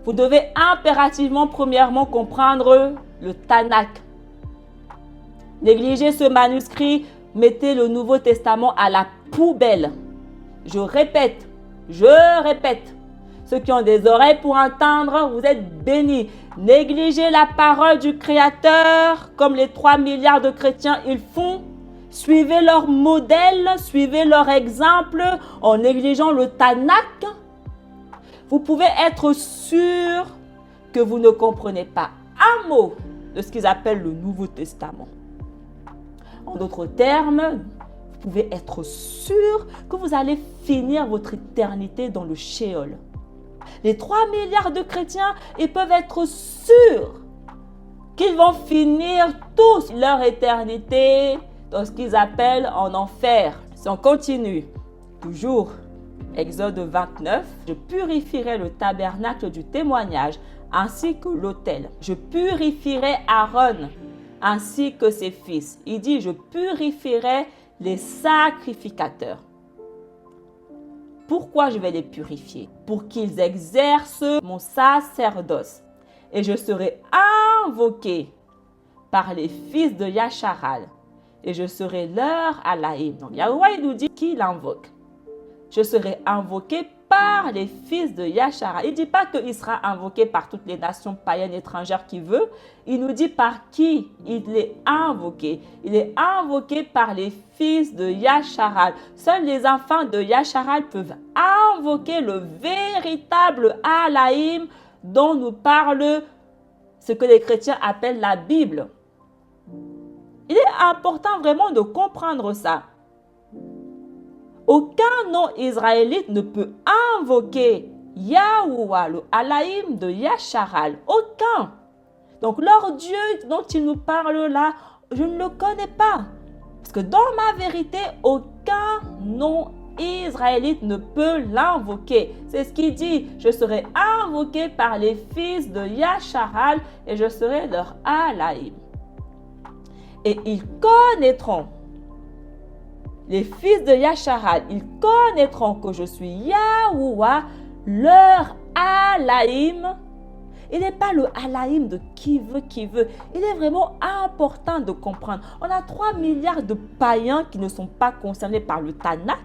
vous devez impérativement premièrement comprendre le Tanakh. Négligez ce manuscrit, mettez le Nouveau Testament à la poubelle. Je répète. Ceux qui ont des oreilles pour entendre, vous êtes bénis. Négligez la parole du Créateur comme les 3 milliards de chrétiens ils font. Suivez leur modèle, suivez leur exemple en négligeant le Tanakh. Vous pouvez être sûr que vous ne comprenez pas un mot de ce qu'ils appellent le Nouveau Testament. En d'autres termes, vous pouvez être sûr que vous allez finir votre éternité dans le Sheol. Les 3 milliards de chrétiens, ils peuvent être sûrs qu'ils vont finir tous leur éternité dans ce qu'ils appellent en enfer. Si on continue, toujours, Exode 29, « Je purifierai le tabernacle du témoignage ainsi que l'autel. Je purifierai Aaron ainsi que ses fils. » Il dit « Je purifierai les sacrificateurs. » Pourquoi je vais les purifier? Pour qu'ils exercent mon sacerdoce. Et je serai invoqué par les fils de Yasharal. Et je serai leur Alaïm. Donc Yahweh nous dit qu'il invoque. Je serai invoqué par les fils de Yasharal. Il ne dit pas qu'il sera invoqué par toutes les nations païennes étrangères qu'il veut. Il nous dit par qui il est invoqué. Il est invoqué par les fils de Yasharal. Seuls les enfants de Yasharal peuvent invoquer le véritable Alaïm dont nous parle ce que les chrétiens appellent la Bible. Il est important vraiment de comprendre ça. Aucun non-israélite ne peut invoquer Yahuwah, le Alaïm de Yasharal. Aucun. Donc leur Dieu dont il nous parle là, je ne le connais pas. Parce que dans ma vérité, aucun non-israélite ne peut l'invoquer. C'est ce qu'il dit. Je serai invoqué par les fils de Yasharal et je serai leur Alaïm. Et ils connaîtront. Les fils de Yasharal, ils connaîtront que je suis Yahuwah, leur Alaïm. Il n'est pas le Alaïm de qui veut. Il est vraiment important de comprendre. On a 3 milliards de païens qui ne sont pas concernés par le Tanakh,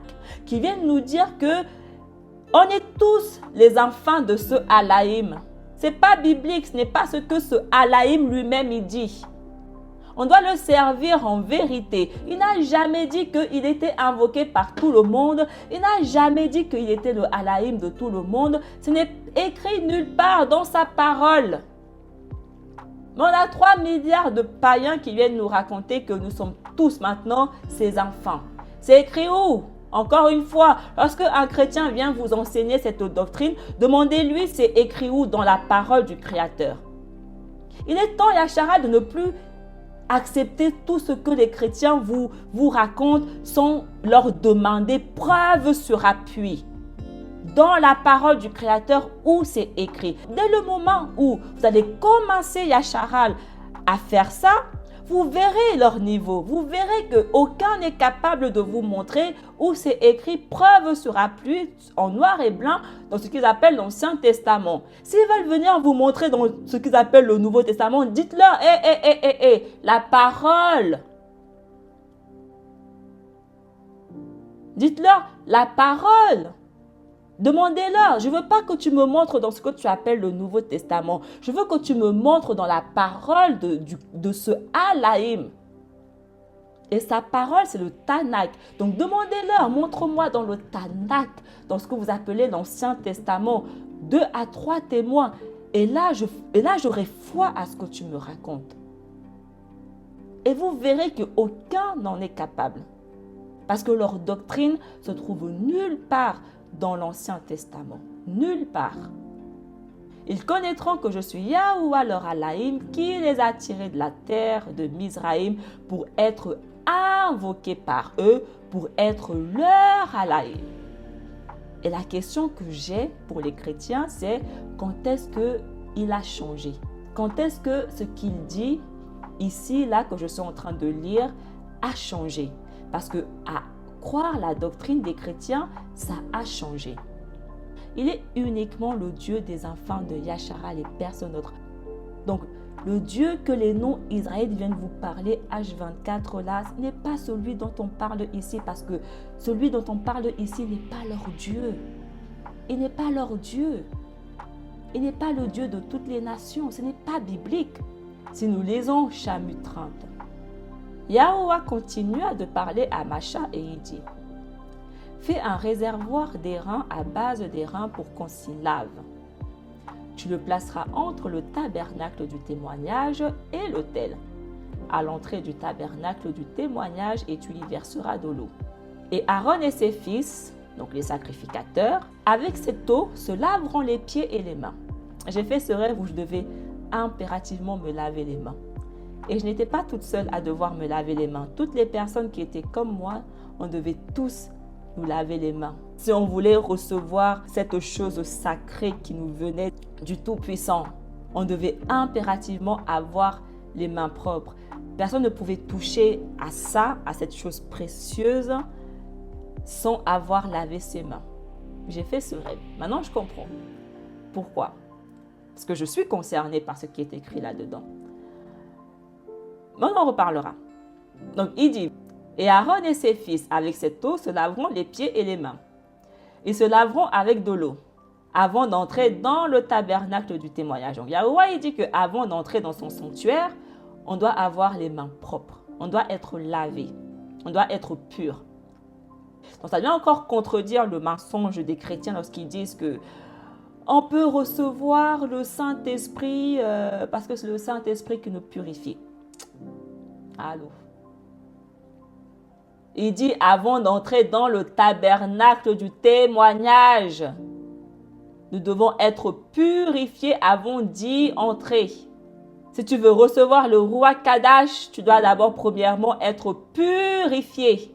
qui viennent nous dire que on est tous les enfants de ce Alaïm. Ce n'est pas biblique, ce n'est pas ce que ce Alaïm lui-même il dit. On doit le servir en vérité. Il n'a jamais dit qu'il était invoqué par tout le monde. Il n'a jamais dit qu'il était le Alaïm de tout le monde. Ce n'est écrit nulle part dans sa parole. Mais on a 3 milliards de païens qui viennent nous raconter que nous sommes tous maintenant ses enfants. C'est écrit où? Encore une fois, lorsque un chrétien vient vous enseigner cette doctrine, demandez-lui c'est écrit où dans la parole du Créateur. Il est temps, Yasharal, de ne plus accepter tout ce que les chrétiens vous racontent sans leur demander preuve sur appui. Dans la parole du Créateur où c'est écrit. Dès le moment où vous allez commencer, Yasharal, à faire ça, vous verrez leur niveau. Vous verrez qu'aucun n'est capable de vous montrer où c'est écrit preuve sur appui en noir et blanc dans ce qu'ils appellent l'Ancien Testament. S'ils veulent venir vous montrer dans ce qu'ils appellent le Nouveau Testament, dites-leur, la parole. Dites-leur la parole. Demandez-leur, je ne veux pas que tu me montres dans ce que tu appelles le Nouveau Testament. Je veux que tu me montres dans la parole de ce Alaïm. Et sa parole, c'est le Tanakh. Donc demandez-leur, montre-moi dans le Tanakh, dans ce que vous appelez l'Ancien Testament, 2 à 3 témoins. Et là, j'aurai foi à ce que tu me racontes. Et vous verrez qu'aucun n'en est capable. Parce que leur doctrine se trouve nulle part dans l'Ancien Testament. Nulle part. Ils connaîtront que je suis Yahuwah leur Alaïm qui les a tirés de la terre de Mizraïm pour être invoqués par eux, pour être leur Alaïm. Et la question que j'ai pour les chrétiens, c'est quand est-ce qu'il a changé? Quand est-ce que ce qu'il dit ici, là, que je suis en train de lire, a changé? Parce que à croire la doctrine des chrétiens, ça a changé. Il est uniquement le Dieu des enfants de Yasharal et personne d'autre. Donc, le Dieu que les non-israélites viennent vous parler, H24 là, ce n'est pas celui dont on parle ici, parce que celui dont on parle ici n'est pas leur Dieu. Il n'est pas leur Dieu. Il n'est pas le Dieu de toutes les nations. Ce n'est pas biblique. Si nous lisons Chamu 30, Yahuwah continua de parler à Macha et il dit: fais un réservoir d'airain à base d'airain pour qu'on s'y lave. Tu le placeras entre le tabernacle du témoignage et l'autel, à l'entrée du tabernacle du témoignage, et tu y verseras de l'eau. Et Aaron et ses fils, donc les sacrificateurs, avec cette eau, se laveront les pieds et les mains. J'ai fait ce rêve où je devais impérativement me laver les mains. Et je n'étais pas toute seule à devoir me laver les mains. Toutes les personnes qui étaient comme moi, on devait tous nous laver les mains. Si on voulait recevoir cette chose sacrée qui nous venait du Tout-Puissant, on devait impérativement avoir les mains propres. Personne ne pouvait toucher à ça, à cette chose précieuse, sans avoir lavé ses mains. J'ai fait ce rêve. Maintenant, je comprends. Pourquoi? Parce que je suis concernée par ce qui est écrit là-dedans. Mais on en reparlera. Donc, il dit, et Aaron et ses fils, avec cette eau, se laveront les pieds et les mains. Ils se laveront avec de l'eau, avant d'entrer dans le tabernacle du témoignage. Donc, Yahuwah, il dit qu'avant d'entrer dans son sanctuaire, on doit avoir les mains propres. On doit être lavé. On doit être pur. Donc, ça vient encore contredire le mensonge des chrétiens lorsqu'ils disent que on peut recevoir le Saint-Esprit parce que c'est le Saint-Esprit qui nous purifie. Allô? Il dit avant d'entrer dans le tabernacle du témoignage, nous devons être purifiés avant d'y entrer. Si tu veux recevoir le Roi Kadash, tu dois d'abord premièrement être purifié,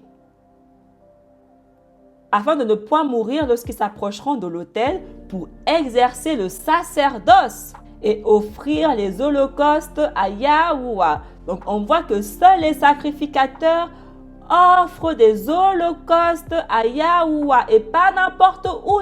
afin de ne point mourir lorsqu'ils s'approcheront de l'autel pour exercer le sacerdoce et offrir les holocaustes à Yahuwah. Donc on voit que seuls les sacrificateurs offrent des holocaustes à Yahuwah et pas n'importe où.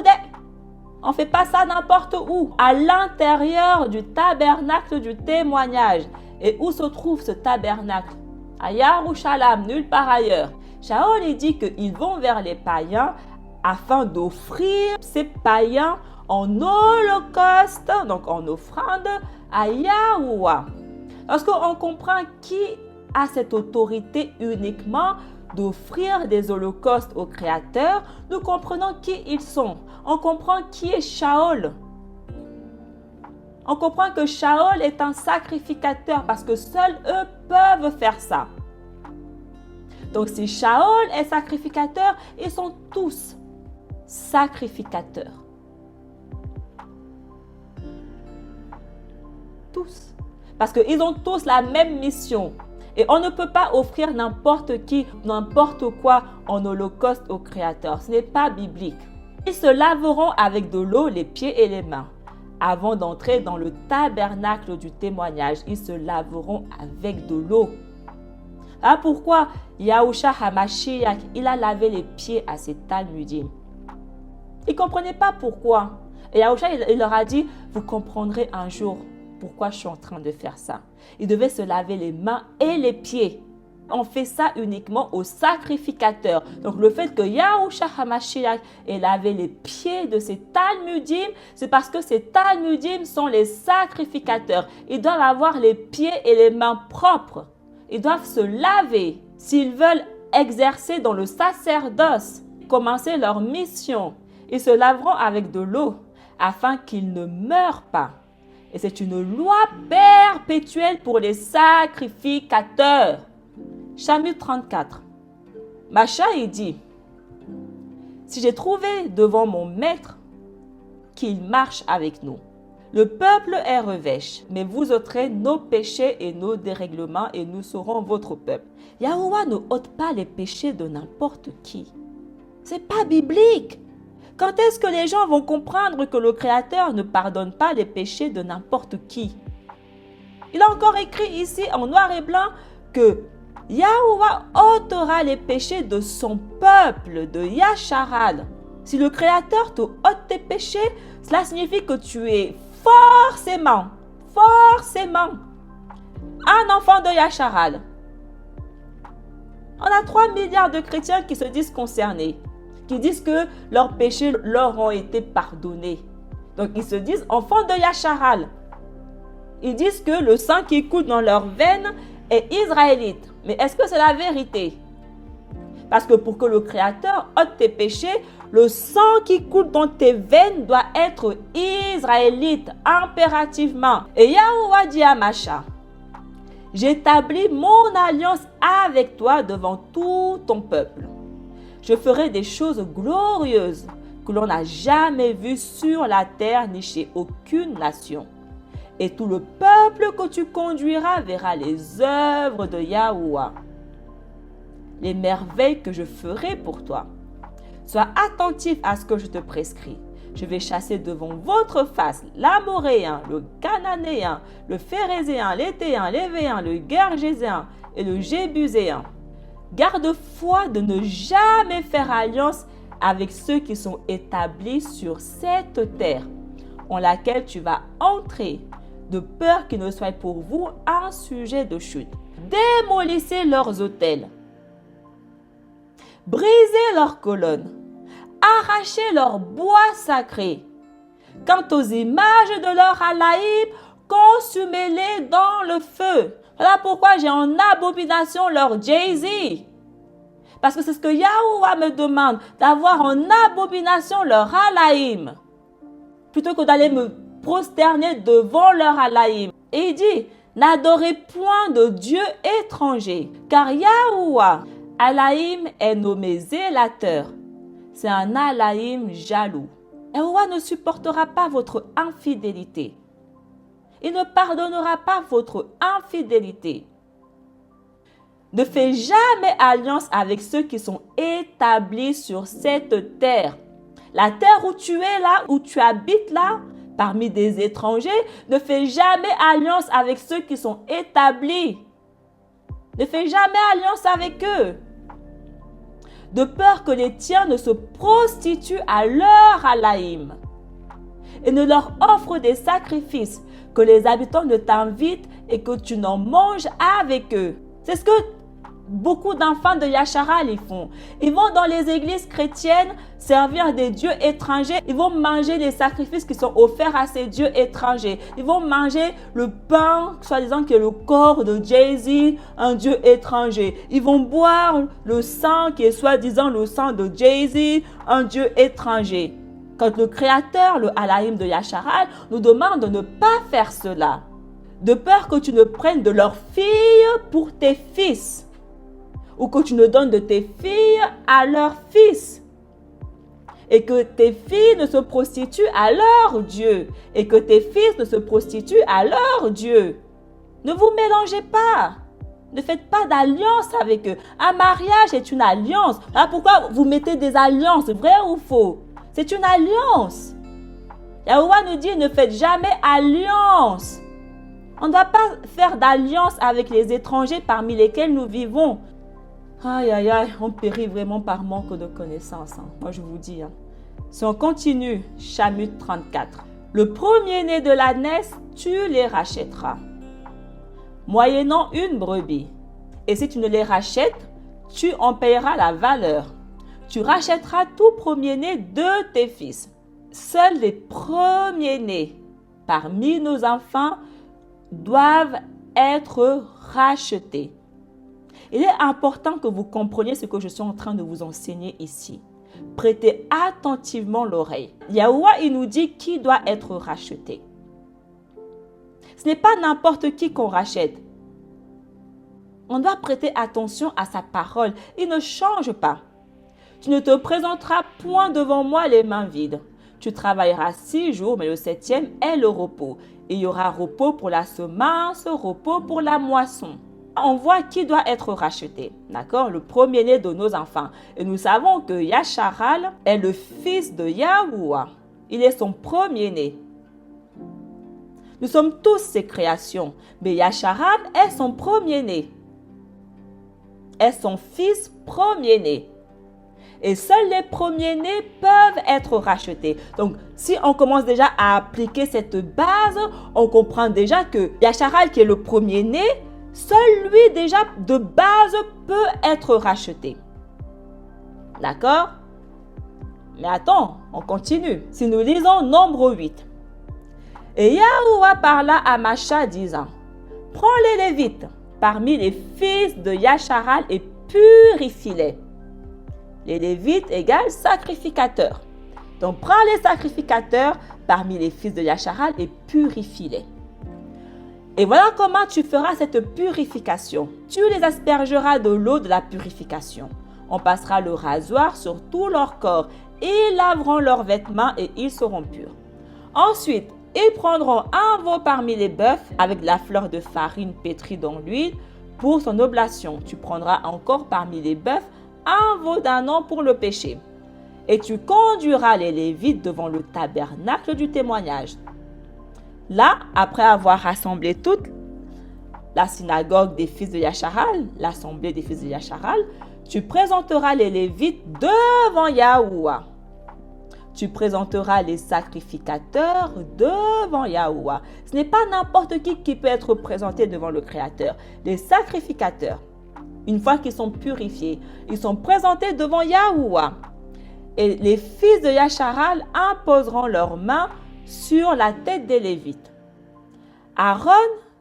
On ne fait pas ça n'importe où. À l'intérieur du tabernacle du témoignage. Et où se trouve ce tabernacle? À Yerushalayim, nulle part ailleurs. Shaol, il dit qu'ils vont vers les païens afin d'offrir ces païens en holocauste, donc en offrande à Yahuwah. Lorsqu'on comprend qui a cette autorité uniquement d'offrir des holocaustes au Créateur, nous comprenons qui ils sont. On comprend qui est Shaol. On comprend que Shaol est un sacrificateur parce que seuls eux peuvent faire ça. Donc si Shaol est sacrificateur, ils sont tous sacrificateurs. Tous. Parce qu'ils ont tous la même mission. Et on ne peut pas offrir n'importe qui, n'importe quoi en holocauste au Créateur. Ce n'est pas biblique. Ils se laveront avec de l'eau les pieds et les mains. Avant d'entrer dans le tabernacle du témoignage, ils se laveront avec de l'eau. Ah, pourquoi Yahushua HaMashiach, il a lavé les pieds à ces Talmudim? Ils ne comprenaient pas pourquoi. Et Yahushua, il leur a dit, vous comprendrez un jour pourquoi je suis en train de faire ça. Ils devaient se laver les mains et les pieds. On fait ça uniquement aux sacrificateurs. Donc le fait que Yahushua HaMashiach ait lavé les pieds de ces Talmudim, c'est parce que ces Talmudim sont les sacrificateurs. Ils doivent avoir les pieds et les mains propres. Ils doivent se laver s'ils veulent exercer dans le sacerdoce, commencer leur mission. Ils se laveront avec de l'eau afin qu'ils ne meurent pas. Et c'est une loi perpétuelle pour les sacrificateurs. Chapitre 34. Macha, il dit, si j'ai trouvé devant mon maître qu'il marche avec nous, le peuple est revêche, mais vous ôterez nos péchés et nos dérèglements et nous serons votre peuple. Yahuwah ne ôte pas les péchés de n'importe qui. C'est pas biblique. Quand est-ce que les gens vont comprendre que le Créateur ne pardonne pas les péchés de n'importe qui? Il a encore écrit ici en noir et blanc que Yahuwah ôtera les péchés de son peuple, de Yasharad. Si le Créateur te ôte tes péchés, cela signifie que tu es forcément un enfant de Yasharad. On a 3 milliards de chrétiens qui se disent concernés, qui disent que leurs péchés leur ont été pardonnés. Donc ils se disent enfants de Yasharal. Ils disent que le sang qui coule dans leurs veines est israélite. Mais est-ce que c'est la vérité? Parce que pour que le Créateur ôte tes péchés, Le sang qui coule dans tes veines doit être israélite, impérativement. Et Yahuwah dit à Masha, j'établis mon alliance avec toi devant tout ton peuple. Je ferai des choses glorieuses que l'on n'a jamais vues sur la terre ni chez aucune nation. Et tout le peuple que tu conduiras verra les œuvres de Yahuwah, les merveilles que je ferai pour toi. Sois attentif à ce que je te prescris. Je vais chasser devant votre face l'Amoréen, le Cananéen, le Phérézéen, l'Héthéen, l'Hévéen, le Gergéséen et le Jébuséen. Garde-toi de ne jamais faire alliance avec ceux qui sont établis sur cette terre en laquelle tu vas entrer, de peur qu'il ne soit pour vous un sujet de chute. Démolissez leurs autels, brisez leurs colonnes, arrachez leurs bois sacrés. Quant aux images de leur Alaïm, consumez-les dans le feu. Voilà pourquoi j'ai en abomination leur Jay-Z. Parce que c'est ce que Yahuwah me demande, d'avoir en abomination leur Alaïm, plutôt que d'aller me prosterner devant leur Alaïm. Et il dit, n'adorez point de Dieu étranger, car Yahuwah, Alaïm est nommé zélateur. C'est un Alaïm jaloux. Yahuwah ne supportera pas votre infidélité. Il ne pardonnera pas votre infidélité. Ne fais jamais alliance avec ceux qui sont établis sur cette terre. La terre où tu es là, où tu habites là, parmi des étrangers, ne fais jamais alliance avec ceux qui sont établis. Ne fais jamais alliance avec eux. De peur que les tiens ne se prostituent à leur Alaïm et ne leur offrent des sacrifices, que les habitants ne t'invitent et que tu n'en manges avec eux. C'est ce que beaucoup d'enfants de Yasharal ils font. Ils vont dans les églises chrétiennes servir des dieux étrangers. Ils vont manger les sacrifices qui sont offerts à ces dieux étrangers. Ils vont manger le pain, soi-disant qui est le corps de Jay-Z, un dieu étranger. Ils vont boire le sang qui est soi-disant le sang de Jay-Z, un dieu étranger. Quand le Créateur, le Alaïm de Yasharal, nous demande de ne pas faire cela, de peur que tu ne prennes de leurs filles pour tes fils, ou que tu ne donnes de tes filles à leurs fils, et que tes filles ne se prostituent à leur Dieu, et que tes fils ne se prostituent à leur Dieu. Ne vous mélangez pas. Ne faites pas d'alliance avec eux. Un mariage est une alliance. Alors pourquoi vous mettez des alliances, vrai ou faux? C'est une alliance. Yahuwah nous dit, ne faites jamais alliance. On ne doit pas faire d'alliance avec les étrangers parmi lesquels nous vivons. Aïe, aïe, aïe, on périt vraiment par manque de connaissances. Moi, je vous dis. Si on continue, Shamut 34. Le premier-né de l'ânesse, tu les rachèteras, moyennant une brebis. Et si tu ne les rachètes, tu en payeras la valeur. Tu rachèteras tout premier-né de tes fils. Seuls les premiers-nés parmi nos enfants doivent être rachetés. Il est important que vous compreniez ce que je suis en train de vous enseigner ici. Prêtez attentivement l'oreille. Yahuwah, il nous dit qui doit être racheté. Ce n'est pas n'importe qui qu'on rachète. On doit prêter attention à sa parole. Il ne change pas. Tu ne te présenteras point devant moi les mains vides. Tu travailleras 6 jours, mais le 7e est le repos. Il y aura repos pour la semence, repos pour la moisson. On voit qui doit être racheté, d'accord? Le premier-né de nos enfants. Et nous savons que Yasharal est le fils de Yahuwah. Il est son premier-né. Nous sommes tous ses créations, mais Yasharal est son premier-né. Est son fils premier-né. Et seuls les premiers-nés peuvent être rachetés. Donc, si on commence déjà à appliquer cette base, on comprend déjà que Yasharal, qui est le premier-né, seul lui déjà de base peut être racheté. D'accord? Mais attends, on continue. Si nous lisons Nombre 8. Et Yahuwah parla à Masha disant, prends les Lévites parmi les fils de Yasharal et purifie-les. Les Lévites égale sacrificateurs. Donc, prends les sacrificateurs parmi les fils de Yacharal et purifie-les. Et voilà comment tu feras cette purification. Tu les aspergeras de l'eau de la purification. On passera le rasoir sur tout leur corps. Ils laveront leurs vêtements et ils seront purs. Ensuite, ils prendront un veau parmi les bœufs avec de la fleur de farine pétrie dans l'huile pour son oblation. Tu prendras encore parmi les bœufs un veau d'un an pour le péché. Et tu conduiras les Lévites devant le tabernacle du témoignage. Là, après avoir rassemblé toute la synagogue des fils de Yacharal, l'assemblée des fils de Yacharal, tu présenteras les Lévites devant Yahuwah. Tu présenteras les sacrificateurs devant Yahuwah. Ce n'est pas n'importe qui peut être présenté devant le Créateur. Les sacrificateurs, une fois qu'ils sont purifiés, ils sont présentés devant Yahuwah. Et les fils de Yacharal imposeront leurs mains sur la tête des Lévites. Aaron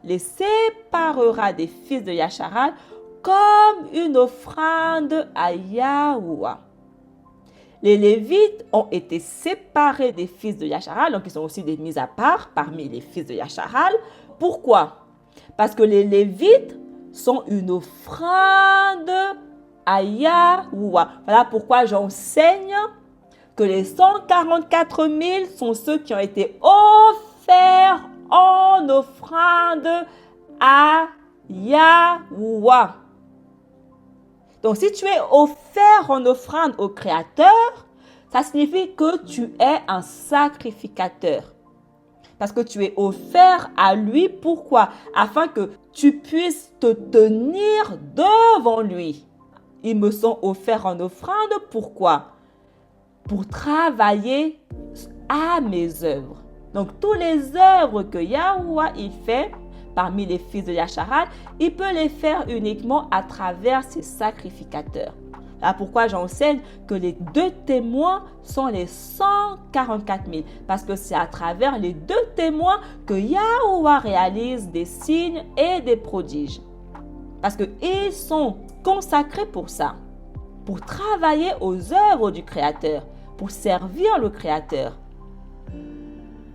les séparera des fils de Yacharal comme une offrande à Yahuwah. Les Lévites ont été séparés des fils de Yacharal, donc ils sont aussi des mis à part parmi les fils de Yacharal. Pourquoi? Parce que les Lévites sont une offrande à Yahuwah. Voilà pourquoi j'enseigne que les 144 000 sont ceux qui ont été offerts en offrande à Yahuwah. Donc, si tu es offert en offrande au Créateur, ça signifie que tu es un sacrificateur. Parce que tu es offert à lui. Pourquoi? Afin que tu puisses te tenir devant lui. Ils me sont offerts en offrande. Pourquoi? Pour travailler à mes œuvres. Donc, toutes les œuvres que Yahuwah il fait, parmi les fils de Yacharal, il peut les faire uniquement à travers ses sacrificateurs. Là pourquoi j'enseigne que les 2 témoins sont les 144 000. Parce que c'est à travers les 2 témoins que Yahuwah réalise des signes et des prodiges. Parce qu'ils sont consacrés pour ça. Pour travailler aux œuvres du Créateur. Pour servir le Créateur.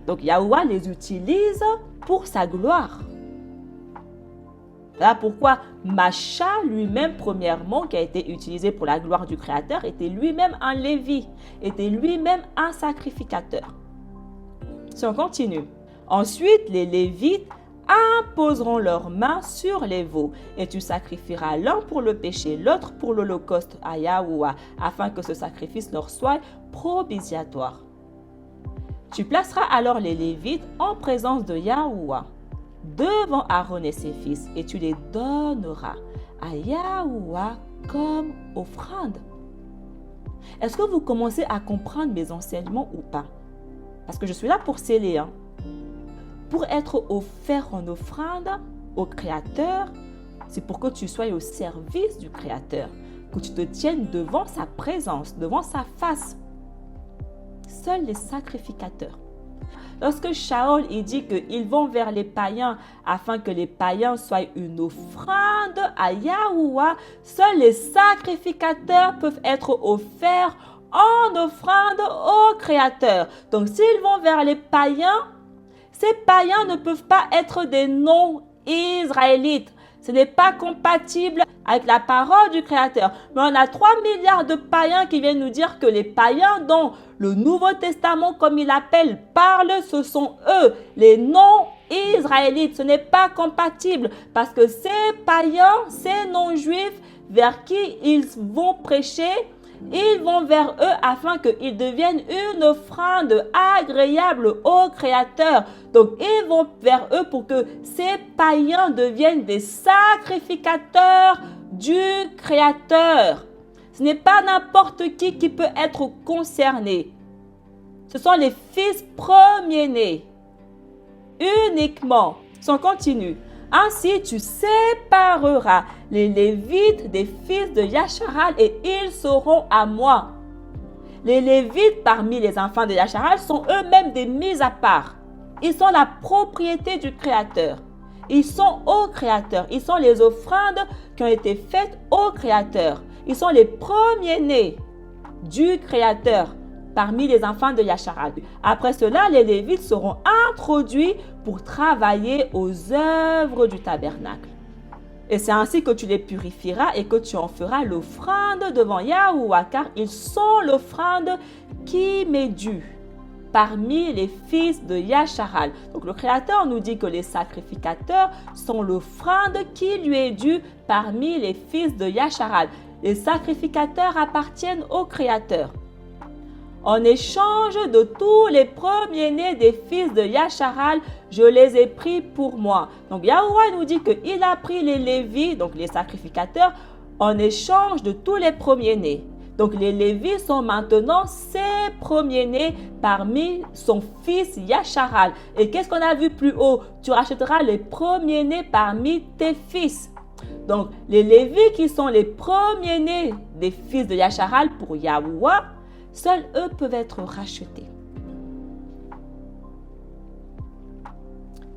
Donc Yahuwah les utilise pour sa gloire. Voilà pourquoi Macha lui-même, premièrement, qui a été utilisé pour la gloire du Créateur, était lui-même un Lévi, était lui-même un sacrificateur. Si on continue. Ensuite, les Lévites imposeront leurs mains sur les veaux et tu sacrifieras l'un pour le péché, l'autre pour l'holocauste à Yahuwah, afin que ce sacrifice leur soit propitiatoire. Tu placeras alors les Lévites en présence de Yahuwah devant Aaron et ses fils et tu les donneras à Yahuwah comme offrande. Est-ce que vous commencez à comprendre mes enseignements ou pas? Parce que je suis là pour sceller. Pour être offert en offrande au Créateur, c'est pour que tu sois au service du Créateur, que tu te tiennes devant sa présence, devant sa face. Seuls les sacrificateurs. Lorsque Shaol il dit qu'ils vont vers les païens afin que les païens soient une offrande à Yahuwah, seuls les sacrificateurs peuvent être offerts en offrande au Créateur. Donc s'ils vont vers les païens, ces païens ne peuvent pas être des non-israélites. Ce n'est pas compatible avec la parole du Créateur. Mais on a 3 milliards de païens qui viennent nous dire que les païens dont le Nouveau Testament, comme il l'appelle, parle, ce sont eux, les non-israélites. Ce n'est pas compatible parce que ces païens, ces non-juifs vers qui ils vont prêcher, ils vont vers eux afin qu'ils deviennent une offrande agréable au Créateur. Donc, ils vont vers eux pour que ces païens deviennent des sacrificateurs du Créateur. Ce n'est pas n'importe qui peut être concerné. Ce sont les fils premiers-nés. Uniquement. Si on continue. Ainsi, tu sépareras les Lévites des fils de Yacharal et ils seront à moi. Les Lévites parmi les enfants de Yacharal sont eux-mêmes des mis à part. Ils sont la propriété du Créateur. Ils sont au Créateur. Ils sont les offrandes qui ont été faites au Créateur. Ils sont les premiers-nés. du Créateur parmi les enfants de Yasharal. Après cela, les Lévites seront introduits pour travailler aux œuvres du tabernacle. Et c'est ainsi que tu les purifieras et que tu en feras l'offrande devant Yahuwah, car ils sont l'offrande qui m'est due parmi les fils de Yasharal. Donc le Créateur nous dit que les sacrificateurs sont l'offrande qui lui est due parmi les fils de Yasharal. Les sacrificateurs appartiennent au Créateur. En échange de tous les premiers-nés des fils de Yasharal, je les ai pris pour moi. Donc Yahuwah nous dit qu'il a pris les Lévis, donc les sacrificateurs, en échange de tous les premiers-nés. Donc les Lévis sont maintenant ses premiers-nés parmi son fils Yasharal. Et qu'est-ce qu'on a vu plus haut? Tu rachèteras les premiers-nés parmi tes fils. Donc les Lévis qui sont les premiers-nés des fils de Yasharal pour Yahuwah, seuls eux peuvent être rachetés.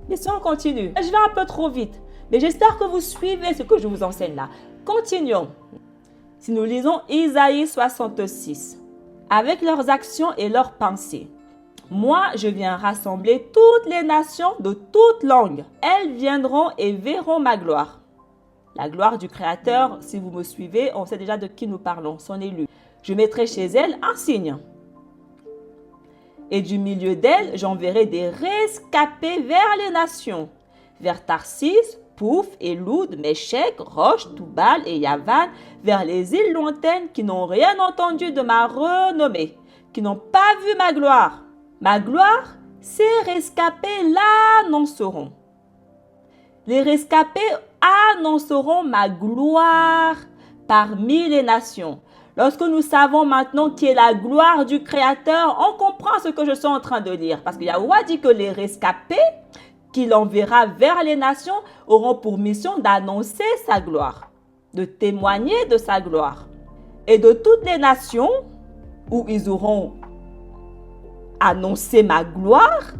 Mais si on continue, je vais un peu trop vite, mais j'espère que vous suivez ce que je vous enseigne là. Continuons. Si nous lisons Isaïe 66, avec leurs actions et leurs pensées, moi je viens rassembler toutes les nations de toutes langues. Elles viendront et verront ma gloire. La gloire du Créateur, si vous me suivez, on sait déjà de qui nous parlons, son élu. Je mettrai chez elle un signe. Et du milieu d'elle, j'enverrai des rescapés vers les nations, vers Tarsis, Pouf, Éloud, Méchec, Roche, Toubal et Yavan, vers les îles lointaines qui n'ont rien entendu de ma renommée, qui n'ont pas vu ma gloire. Ma gloire, ces rescapés l'annonceront. Les rescapés annonceront ma gloire parmi les nations. Lorsque nous savons maintenant qui est la gloire du Créateur, on comprend ce que je suis en train de lire. Parce que Yahuwah dit que les rescapés qu'il enverra vers les nations auront pour mission d'annoncer sa gloire, de témoigner de sa gloire. Et de toutes les nations où ils auront annoncé ma gloire,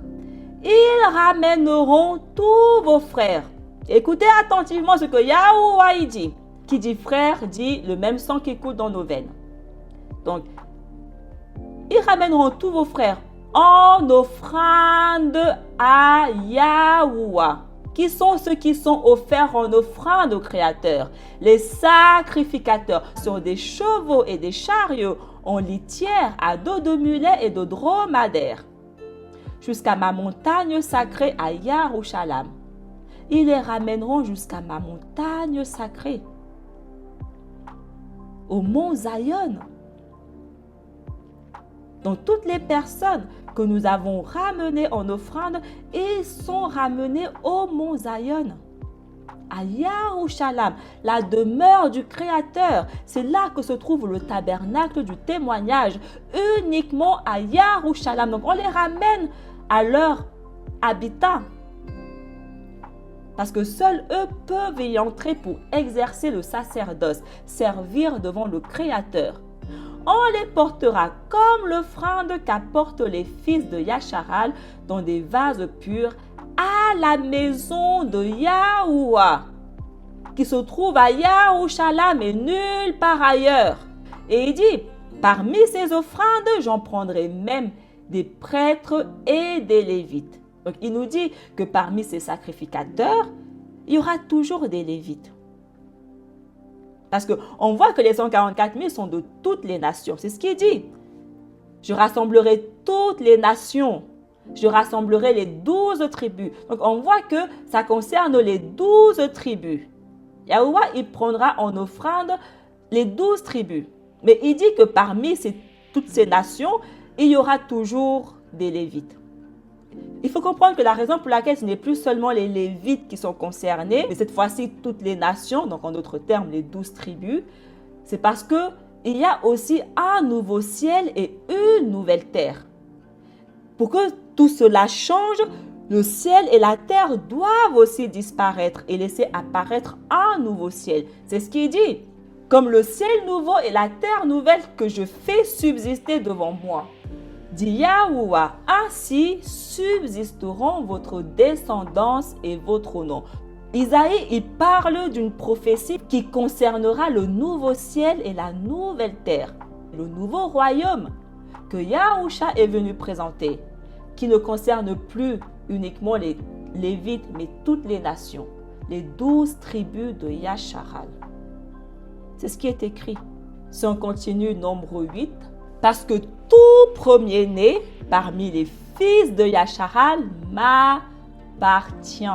ils ramèneront tous vos frères. Écoutez attentivement ce que Yahuwah dit. Qui dit frère, dit le même sang qui coule dans nos veines. Donc, ils ramèneront tous vos frères en offrande à Yahuwah. Qui sont ceux qui sont offerts en offrande au Créateur? Les sacrificateurs sur des chevaux et des chariots en litière à dos de mulets et de dromadaires. Jusqu'à ma montagne sacrée à Yerushalayim. Ils les ramèneront jusqu'à ma montagne sacrée. Au mont Zion. Donc toutes les personnes que nous avons ramenées en offrande, ils sont ramenés au mont Zion, à Yerushalayim, la demeure du Créateur. C'est là que se trouve le tabernacle du témoignage, uniquement à Yerushalayim. Donc on les ramène à leurs habitants. Parce que seuls eux peuvent y entrer pour exercer le sacerdoce, servir devant le Créateur. On les portera comme l'offrande qu'apportent les fils de Yasharal dans des vases purs à la maison de Yahuwah, qui se trouve à Yerushalayim et nulle part ailleurs. Et il dit, parmi ces offrandes, j'en prendrai même des prêtres et des Lévites. Donc, il nous dit que parmi ces sacrificateurs, il y aura toujours des Lévites. Parce qu'on voit que les 144 000 sont de toutes les nations. C'est ce qu'il dit. Je rassemblerai toutes les nations. Je rassemblerai les 12 tribus. Donc, on voit que ça concerne les 12 tribus. Yahuwah, il prendra en offrande les 12 tribus. Mais il dit que parmi toutes ces nations, il y aura toujours des Lévites. Il faut comprendre que la raison pour laquelle ce n'est plus seulement les Lévites qui sont concernés, mais cette fois-ci toutes les nations, donc en d'autres termes les 12 tribus, c'est parce qu'il y a aussi un nouveau ciel et une nouvelle terre. Pour que tout cela change, le ciel et la terre doivent aussi disparaître et laisser apparaître un nouveau ciel. C'est ce qu'il dit. Comme le ciel nouveau et la terre nouvelle que je fais subsister devant moi. Dit Yahuwah, ainsi subsisteront votre descendance et votre nom. Isaïe, il parle d'une prophétie qui concernera le nouveau ciel et la nouvelle terre. Le nouveau royaume que Yahusha est venu présenter, qui ne concerne plus uniquement les Lévites, mais toutes les nations, les 12 tribus de Yasharal. C'est ce qui est écrit. Si on continue, nombre 8, parce que tout premier-né parmi les fils de Yasharal m'appartient.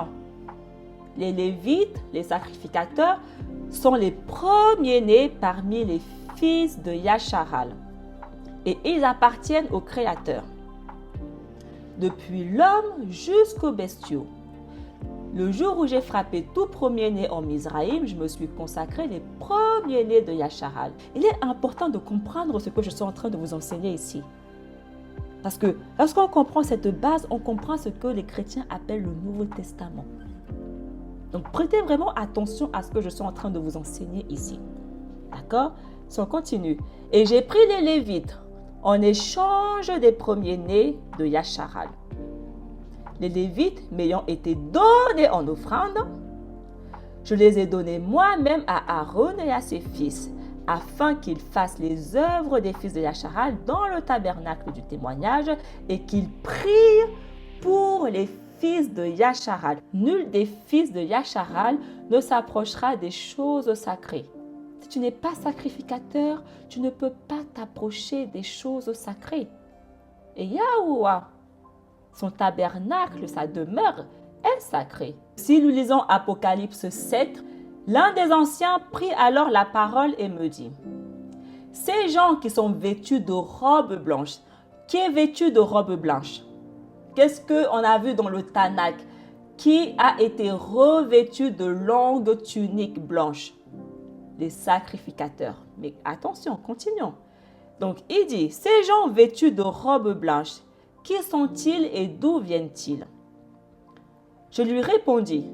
Les Lévites, les sacrificateurs, sont les premiers-nés parmi les fils de Yasharal. Et ils appartiennent au Créateur. Depuis l'homme jusqu'aux bestiaux. Le jour où j'ai frappé tout premier-né en Mizraïm, je me suis consacré les premiers-nés de Yasharal. Il est important de comprendre ce que je suis en train de vous enseigner ici. Parce que lorsqu'on comprend cette base, on comprend ce que les chrétiens appellent le Nouveau Testament. Donc prêtez vraiment attention à ce que je suis en train de vous enseigner ici. D'accord? Si on continue. Et j'ai pris les Lévites en échange des premiers-nés de Yasharal. Les Lévites m'ayant été donnés en offrande, je les ai donnés moi-même à Aaron et à ses fils, afin qu'ils fassent les œuvres des fils de Yasharal dans le tabernacle du témoignage et qu'ils prient pour les fils de Yasharal. Nul des fils de Yasharal ne s'approchera des choses sacrées. Si tu n'es pas sacrificateur, tu ne peux pas t'approcher des choses sacrées. Et Yahuwah, son tabernacle, sa demeure, est sacrée. Si nous lisons Apocalypse 7, l'un des anciens prit alors la parole et me dit, « Ces gens qui sont vêtus de robes blanches, qui est vêtu de robes blanches? Qu'est-ce qu'on a vu dans le Tanakh? Qui a été revêtu de longues tuniques blanches? Les sacrificateurs. » Mais attention, continuons. Donc, il dit, « Ces gens vêtus de robes blanches, qui sont-ils et d'où viennent-ils? » Je lui répondis,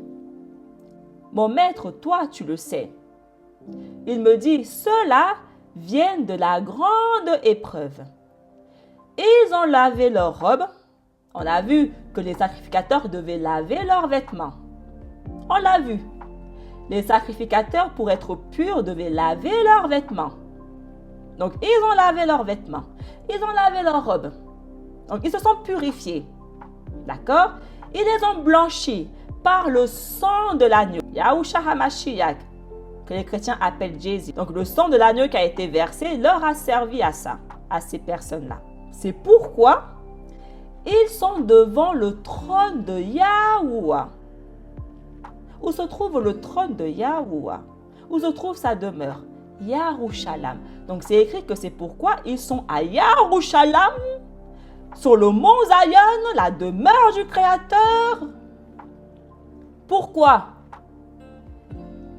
« Mon maître, toi, tu le sais. » Il me dit, « Ceux-là viennent de la grande épreuve. Ils ont lavé leurs robes. » On a vu que les sacrificateurs devaient laver leurs vêtements. On l'a vu. Les sacrificateurs, pour être purs, devaient laver leurs vêtements. Donc, ils ont lavé leurs vêtements. Ils ont lavé leurs robes. Donc, ils se sont purifiés. D'accord? Ils les ont blanchis par le sang de l'agneau. Yahusha HaMashiach, que les chrétiens appellent Jésus. Donc, le sang de l'agneau qui a été versé leur a servi à ça, à ces personnes-là. C'est pourquoi ils sont devant le trône de Yahuwah. Où se trouve le trône de Yahuwah? Où se trouve sa demeure? Yarushalam. Donc, c'est écrit que c'est pourquoi ils sont à Yarushalam, sur le mont Zion, la demeure du Créateur. Pourquoi?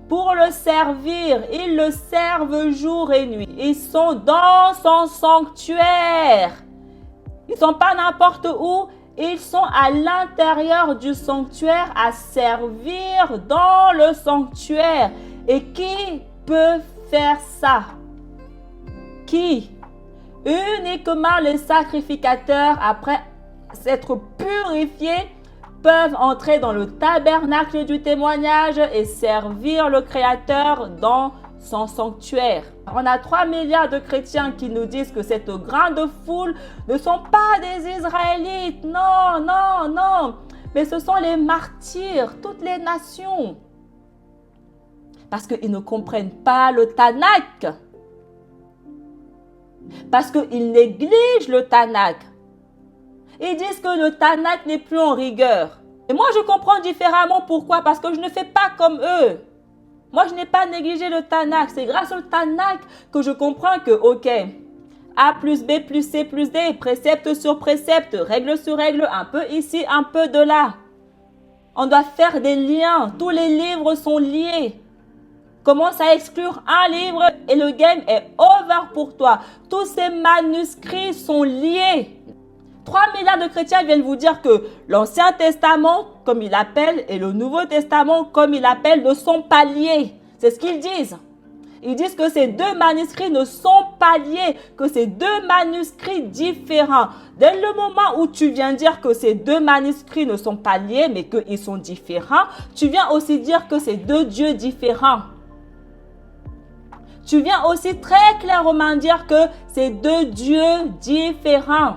Pour le servir. Ils le servent jour et nuit. Ils sont dans son sanctuaire. Ils ne sont pas n'importe où. Ils sont à l'intérieur du sanctuaire à servir dans le sanctuaire. Et qui peut faire ça? Qui? Uniquement les sacrificateurs, après s'être purifiés, peuvent entrer dans le tabernacle du témoignage et servir le Créateur dans son sanctuaire. On a 3 milliards de chrétiens qui nous disent que cette grande foule ne sont pas des Israélites. Non, non, non. Mais ce sont les martyrs, toutes les nations. Parce qu'ils ne comprennent pas le Tanakh. Parce qu'ils négligent le Tanakh. Ils disent que le Tanakh n'est plus en rigueur. Et moi, je comprends différemment. Pourquoi? Parce que je ne fais pas comme eux. Moi, je n'ai pas négligé le Tanakh. C'est grâce au Tanakh que je comprends que, ok, A plus B plus C plus D, précepte sur précepte, règle sur règle, un peu ici, un peu de là. On doit faire des liens. Tous les livres sont liés. Commence à exclure un livre et le game est over pour toi. Tous ces manuscrits sont liés. 3 milliards de chrétiens viennent vous dire que l'Ancien Testament, comme ils l'appellent, et le Nouveau Testament, comme ils l'appellent, ne sont pas liés. C'est ce qu'ils disent. Ils disent que ces deux manuscrits ne sont pas liés, que c'est deux manuscrits différents. Dès le moment où tu viens dire que ces deux manuscrits ne sont pas liés, mais qu'ils sont différents, tu viens aussi dire que c'est deux dieux différents. tu viens aussi très clairement dire que c'est deux dieux différents.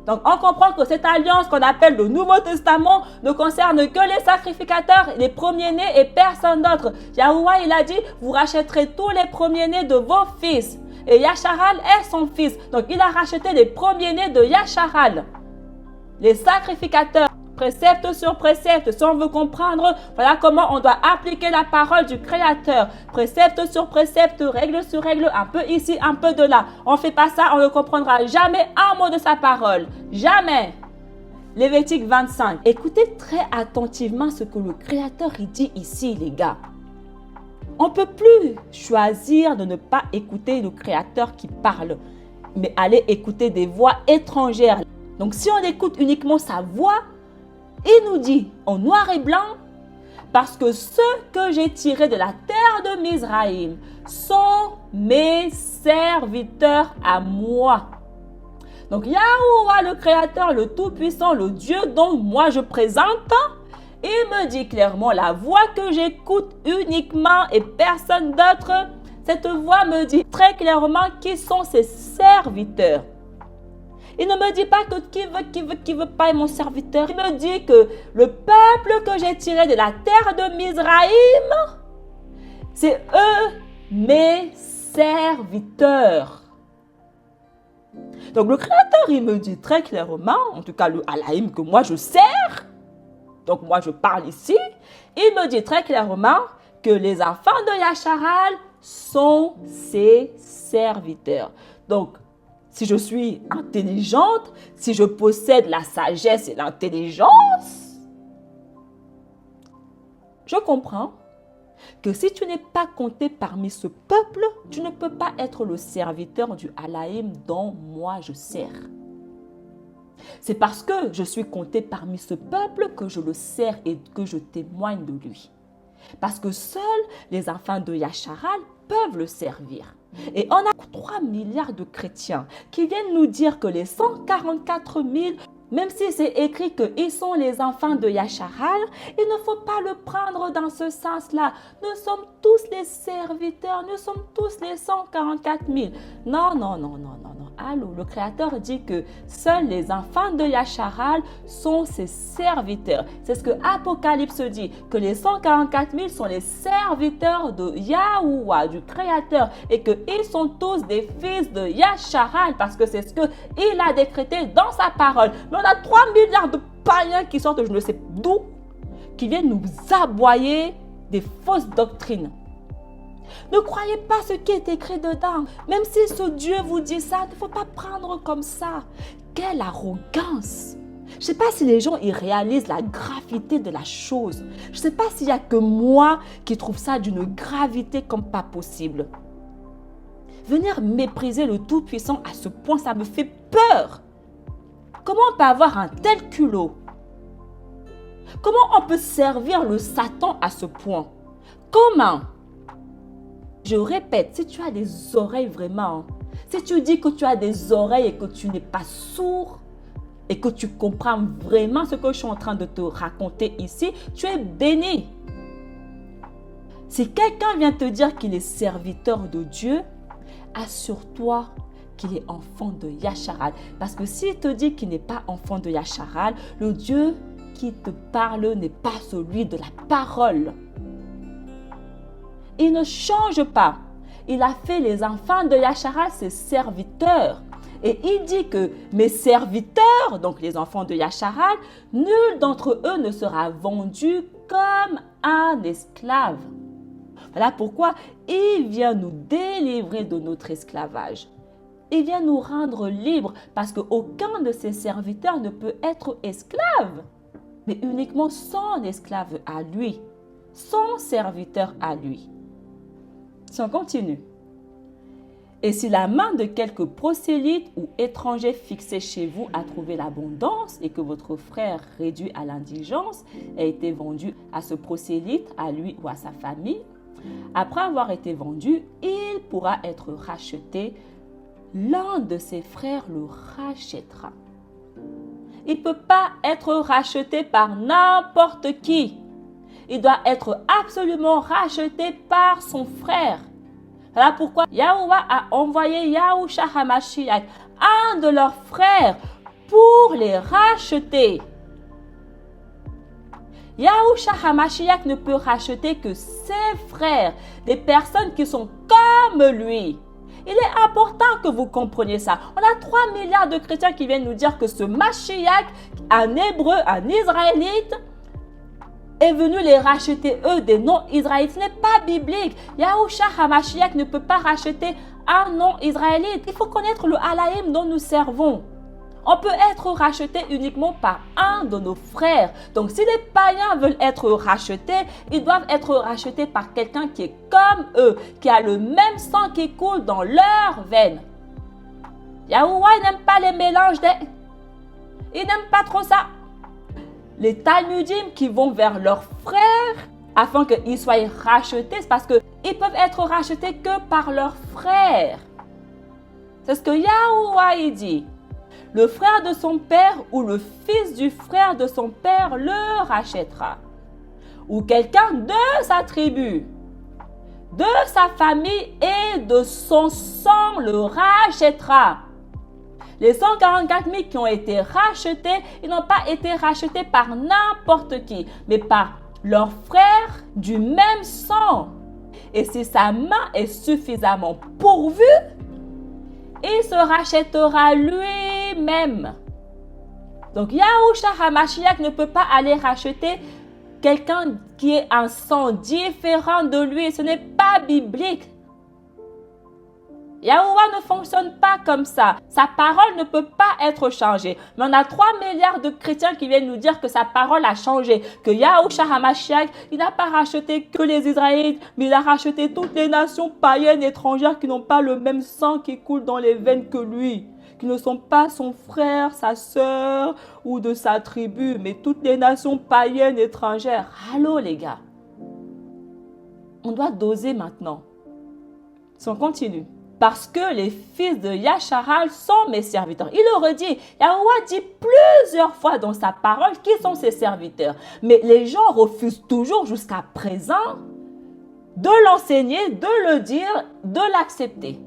Donc, on comprend que cette alliance qu'on appelle le Nouveau Testament ne concerne que les sacrificateurs, les premiers-nés et personne d'autre. Yahuwah, il a dit, vous rachèterez tous les premiers-nés de vos fils. Et Yasharal est son fils. Donc, il a racheté les premiers-nés de Yasharal. Les sacrificateurs, précepte sur précepte, si on veut comprendre, voilà comment on doit appliquer la parole du Créateur. Précepte sur précepte, règle sur règle, un peu ici, un peu de là. On ne fait pas ça, on ne comprendra jamais un mot de sa parole. Jamais. Lévitique 25. Écoutez très attentivement ce que le Créateur il dit ici, les gars. On ne peut plus choisir de ne pas écouter le Créateur qui parle, mais aller écouter des voix étrangères. Donc, si on écoute uniquement sa voix, il nous dit en noir et blanc, parce que ceux que j'ai tirés de la terre de Mizraïm sont mes serviteurs à moi. Donc, Yahuwah, le Créateur, le Tout-Puissant, le Dieu dont moi je présente, il me dit clairement la voix que j'écoute uniquement et personne d'autre. Cette voix me dit très clairement qui sont ses serviteurs. Il ne me dit pas que qui veut pas est mon serviteur. Il me dit que le peuple que j'ai tiré de la terre de Mizraïm, c'est eux mes serviteurs. Donc le Créateur, il me dit très clairement, en tout cas le Alaïm que moi je sers, donc moi je parle ici, il me dit très clairement que les enfants de Yasharal sont ses serviteurs. Donc, si je suis intelligente, si je possède la sagesse et l'intelligence, je comprends que si tu n'es pas compté parmi ce peuple, tu ne peux pas être le serviteur du Alaïm dont moi je sers. C'est parce que je suis compté parmi ce peuple que je le sers et que je témoigne de lui. Parce que seuls les enfants de Yasharal peuvent le servir. Et on a 3 milliards de chrétiens qui viennent nous dire que les 144 000, même si c'est écrit qu'ils sont les enfants de Yasharal, il ne faut pas le prendre dans ce sens-là. Nous sommes tous les serviteurs, nous sommes tous les 144 000. Non. Allô, le Créateur dit que seuls les enfants de Yasharal sont ses serviteurs. C'est ce que Apocalypse dit, que les 144 000 sont les serviteurs de Yahuwah, du Créateur, et qu'ils sont tous des fils de Yasharal, parce que c'est ce qu'il a décrété dans sa parole. Mais on a 3 milliards de païens qui sortent, je ne sais d'où, qui viennent nous aboyer des fausses doctrines. Ne croyez pas ce qui est écrit dedans. Même si ce Dieu vous dit ça, il ne faut pas prendre comme ça. Quelle arrogance! Je ne sais pas si les gens ils réalisent la gravité de la chose. Je ne sais pas s'il n'y a que moi qui trouve ça d'une gravité comme pas possible. Venir mépriser le Tout-Puissant à ce point, ça me fait peur. Comment on peut avoir un tel culot? Comment on peut servir le Satan à ce point? Comment? Je répète, si tu as des oreilles vraiment, si tu dis que tu as des oreilles et que tu n'es pas sourd et que tu comprends vraiment ce que je suis en train de te raconter ici, tu es béni. Si quelqu'un vient te dire qu'il est serviteur de Dieu, assure-toi qu'il est enfant de Yasharal. Parce que s'il te dit qu'il n'est pas enfant de Yasharal, le Dieu qui te parle n'est pas celui de la parole. Il ne change pas. Il a fait les enfants de Yasharal ses serviteurs. Et il dit que mes serviteurs, donc les enfants de Yasharal, nul d'entre eux ne sera vendu comme un esclave. Voilà pourquoi il vient nous délivrer de notre esclavage. Il vient nous rendre libres parce qu'aucun de ses serviteurs ne peut être esclave, mais uniquement son esclave à lui, son serviteur à lui. Si on continue. Et si la main de quelque prosélyte ou étranger fixé chez vous a trouvé l'abondance et que votre frère réduit à l'indigence a été vendu à ce prosélyte, à lui ou à sa famille, après avoir été vendu, il pourra être racheté. L'un de ses frères le rachètera. Il ne peut pas être racheté par n'importe qui. Il doit être absolument racheté par son frère. Voilà pourquoi Yahuwah a envoyé Yahushua HaMashiach, un de leurs frères, pour les racheter. Yahushua HaMashiach ne peut racheter que ses frères, des personnes qui sont comme lui. Il est important que vous compreniez ça. On a 3 milliards de chrétiens qui viennent nous dire que ce Mashiach, un hébreu, un israélite, est venu les racheter, eux, des non-israélites. Ce n'est pas biblique. Yahushua HaMashiach ne peut pas racheter un non-israélite. Il faut connaître le Halaïm dont nous servons. On peut être racheté uniquement par un de nos frères. Donc, si les païens veulent être rachetés, ils doivent être rachetés par quelqu'un qui est comme eux, qui a le même sang qui coule dans leurs veines. Yahuwah, il n'aime pas les mélanges. Il n'aime pas trop ça. Les Talmudim qui vont vers leurs frères afin qu'ils soient rachetés, c'est parce qu'ils peuvent être rachetés que par leurs frères. C'est ce que Yahuwah il dit. Le frère de son père ou le fils du frère de son père le rachètera. Ou quelqu'un de sa tribu, de sa famille et de son sang le rachètera. Les 144 000 qui ont été rachetés, ils n'ont pas été rachetés par n'importe qui, mais par leurs frères du même sang. Et si sa main est suffisamment pourvue, il se rachètera lui-même. Donc, Yahushua HaMashiach ne peut pas aller racheter quelqu'un qui est un sang différent de lui. Ce n'est pas biblique. Yahuwah ne fonctionne pas comme ça. Sa parole ne peut pas être changée. Mais on a 3 milliards de chrétiens qui viennent nous dire que sa parole a changé. Que Yahushua HaMashiach, il n'a pas racheté que les Israélites, mais il a racheté toutes les nations païennes étrangères qui n'ont pas le même sang qui coule dans les veines que lui. Qui ne sont pas son frère, sa sœur ou de sa tribu, mais toutes les nations païennes étrangères. Allô les gars. On doit doser maintenant. Si on continue. Parce que les fils de Yasharal sont mes serviteurs. Il le redit. Yahuwah dit plusieurs fois dans sa parole qui sont ses serviteurs. Mais les gens refusent toujours jusqu'à présent de l'enseigner, de le dire, de l'accepter.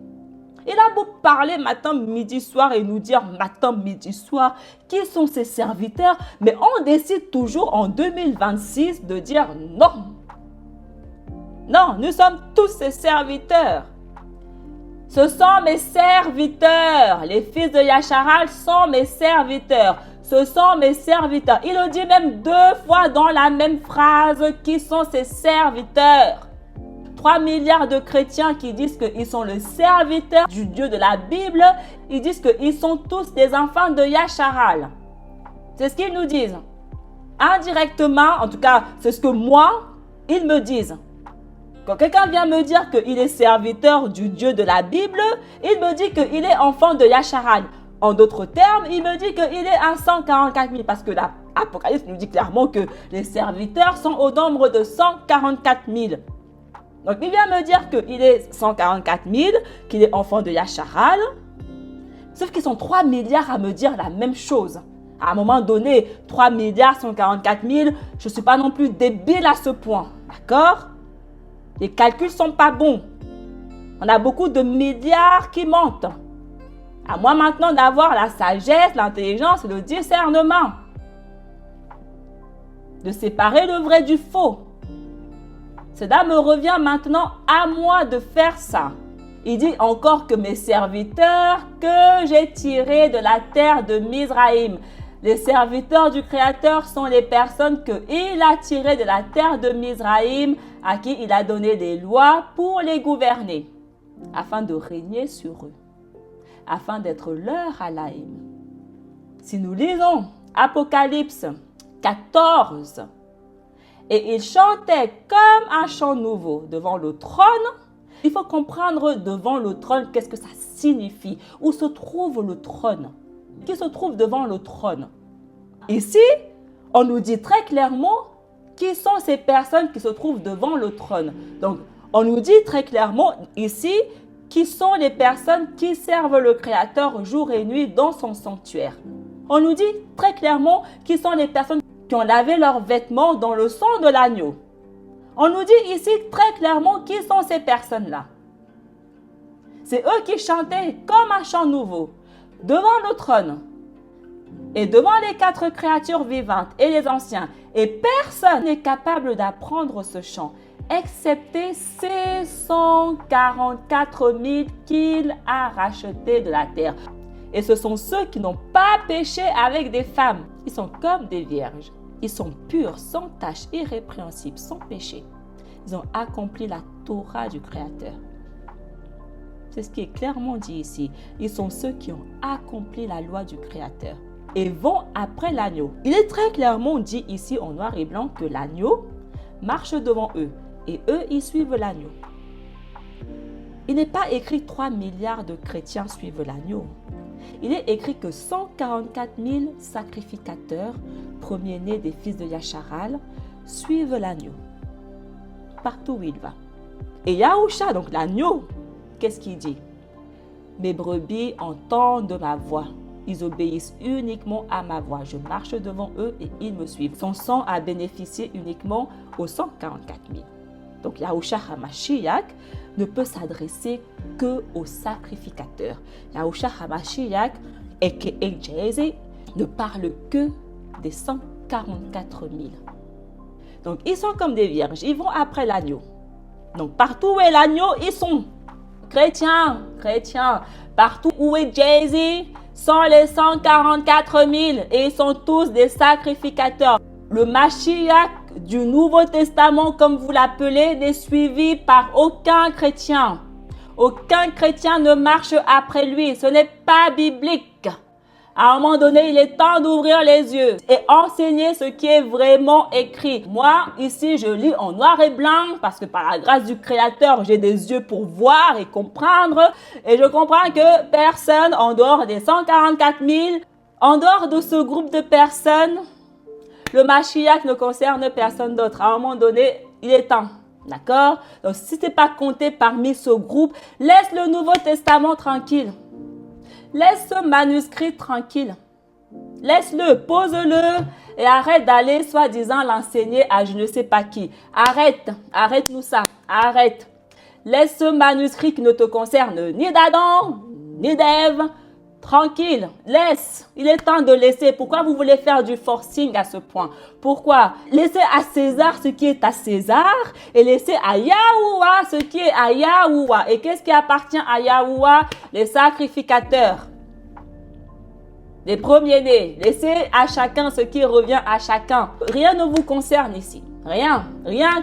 Il a beau parler matin, midi, soir et nous dire matin, midi, soir qui sont ses serviteurs. Mais on décide toujours en 2026 de dire non. Non, nous sommes tous ses serviteurs. Ce sont mes serviteurs. Les fils de Yasharal sont mes serviteurs. Ce sont mes serviteurs. Il le dit même 2 fois dans la même phrase qui sont ses serviteurs. 3 milliards de chrétiens qui disent qu'ils sont le serviteur du Dieu de la Bible. Ils disent qu'ils sont tous des enfants de Yasharal. C'est ce qu'ils nous disent. Indirectement, en tout cas, c'est ce que moi, ils me disent. Quand quelqu'un vient me dire qu'il est serviteur du Dieu de la Bible, il me dit qu'il est enfant de Yasharal. En d'autres termes, il me dit qu'il est un 144 000 parce que l'Apocalypse nous dit clairement que les serviteurs sont au nombre de 144 000. Donc, il vient me dire qu'il est 144 000, qu'il est enfant de Yasharal. Sauf qu'ils sont 3 milliards à me dire la même chose. À un moment donné, 3 milliards, 144 000, je ne suis pas non plus débile à ce point. D'accord ? Les calculs ne sont pas bons. On a beaucoup de milliards qui mentent. À moi maintenant d'avoir la sagesse, l'intelligence et le discernement. De séparer le vrai du faux. Cela me revient maintenant à moi de faire ça. Il dit encore que mes serviteurs que j'ai tirés de la terre de Mizraïm. Les serviteurs du Créateur sont les personnes qu'il a tirées de la terre de Mizraïm, à qui il a donné des lois pour les gouverner, afin de régner sur eux, afin d'être leur Halaïm. Si nous lisons Apocalypse 14, et il chantait comme un chant nouveau devant le trône, il faut comprendre devant le trône qu'est-ce que ça signifie, où se trouve le trône. Qui se trouve devant le trône. Ici, on nous dit très clairement qui sont ces personnes qui se trouvent devant le trône. Donc, on nous dit très clairement ici qui sont les personnes qui servent le Créateur jour et nuit dans son sanctuaire. On nous dit très clairement qui sont les personnes qui ont lavé leurs vêtements dans le sang de l'agneau. On nous dit ici très clairement qui sont ces personnes-là. C'est eux qui chantaient comme un chant nouveau devant le trône et devant les 4 créatures vivantes et les anciens. Et personne n'est capable d'apprendre ce chant, excepté ces 144 000 qu'il a rachetés de la terre. Et ce sont ceux qui n'ont pas péché avec des femmes. Ils sont comme des vierges. Ils sont purs, sans tache, irrépréhensibles, sans péché. Ils ont accompli la Torah du Créateur. C'est ce qui est clairement dit ici. Ils sont ceux qui ont accompli la loi du Créateur et vont après l'agneau. Il est très clairement dit ici en noir et blanc que l'agneau marche devant eux et eux, ils suivent l'agneau. Il n'est pas écrit 3 milliards de chrétiens suivent l'agneau. Il est écrit que 144 000 sacrificateurs, premiers-nés des fils de Yacharal, suivent l'agneau partout où il va. Et Yahusha, donc l'agneau, qu'est-ce qu'il dit? Mes brebis entendent ma voix. Ils obéissent uniquement à ma voix. Je marche devant eux et ils me suivent. Son sang a bénéficié uniquement aux 144 000. Donc Yahusha HaMashiach ne peut s'adresser que aux sacrificateurs. Yahusha HaMashiach, a.k.a. Jésus, ne parle que des 144 000. Donc ils sont comme des vierges, ils vont après l'agneau. Donc partout où est l'agneau, ils sont chrétiens. Partout où est Jésus, sont les 144 000 et ils sont tous des sacrificateurs. Le Mashiach du Nouveau Testament, comme vous l'appelez, n'est suivi par aucun chrétien. Aucun chrétien ne marche après lui. Ce n'est pas biblique. À un moment donné, il est temps d'ouvrir les yeux et enseigner ce qui est vraiment écrit. Moi, ici, je lis en noir et blanc parce que par la grâce du Créateur, j'ai des yeux pour voir et comprendre. Et je comprends que personne, en dehors des 144 000, en dehors de ce groupe de personnes, le Mashiach ne concerne personne d'autre. À un moment donné, il est temps. D'accord? Donc, si ce n'est pas compté parmi ce groupe, laisse le Nouveau Testament tranquille. Laisse ce manuscrit tranquille. Laisse-le, pose-le et arrête d'aller soi-disant l'enseigner à je ne sais pas qui. Arrête-nous ça, arrête. Laisse ce manuscrit qui ne te concerne ni d'Adam, ni d'Ève. Tranquille, laisse. Il est temps de laisser. Pourquoi vous voulez faire du forcing à ce point? Pourquoi? Laissez à César ce qui est à César et laissez à Yahuwah ce qui est à Yahuwah. Et qu'est-ce qui appartient à Yahuwah? Les sacrificateurs. Les premiers-nés. Laissez à chacun ce qui revient à chacun. Rien ne vous concerne ici. Rien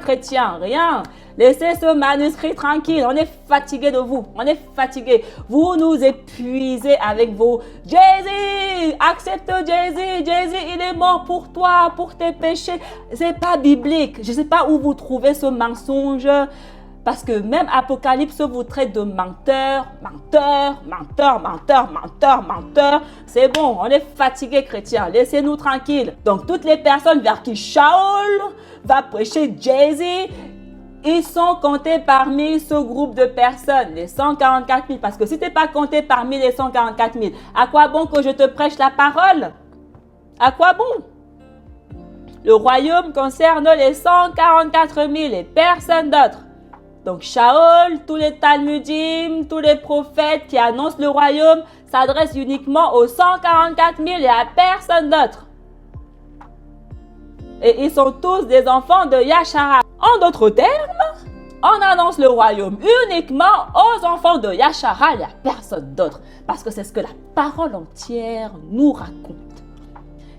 chrétien, rien. Laissez ce manuscrit tranquille. On est fatigué de vous. On est fatigué. Vous nous épuisez avec vos Jésus. Accepte Jésus. Jésus, il est mort pour toi, pour tes péchés. C'est pas biblique. Je sais pas où vous trouvez ce mensonge. Parce que même Apocalypse vous traite de menteur. C'est bon, on est fatigué chrétien. Laissez-nous tranquilles. Donc toutes les personnes vers qui Shaul va prêcher Jésus, ils sont comptés parmi ce groupe de personnes, les 144 000. Parce que si tu n'es pas compté parmi les 144 000, à quoi bon que je te prêche la parole? À quoi bon? Le royaume concerne les 144 000 et personne d'autre. Donc Shaul, tous les Talmudim, tous les prophètes qui annoncent le royaume s'adressent uniquement aux 144 000 et à personne d'autre. Et ils sont tous des enfants de Yashara. En d'autres termes, on annonce le royaume uniquement aux enfants de Yashara et à personne d'autre. Parce que c'est ce que la parole entière nous raconte.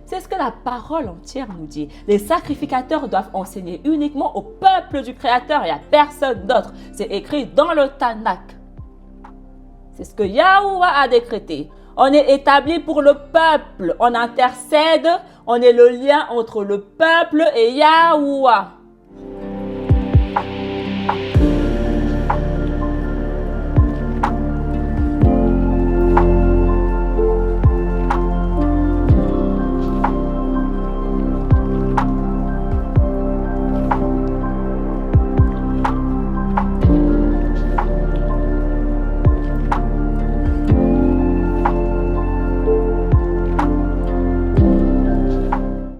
C'est ce que la parole entière nous dit. Les sacrificateurs doivent enseigner uniquement au peuple du Créateur et à personne d'autre. C'est écrit dans le Tanakh. C'est ce que Yahuwah a décrété. On est établi pour le peuple. On intercède. On est le lien entre le peuple et Yahuwah.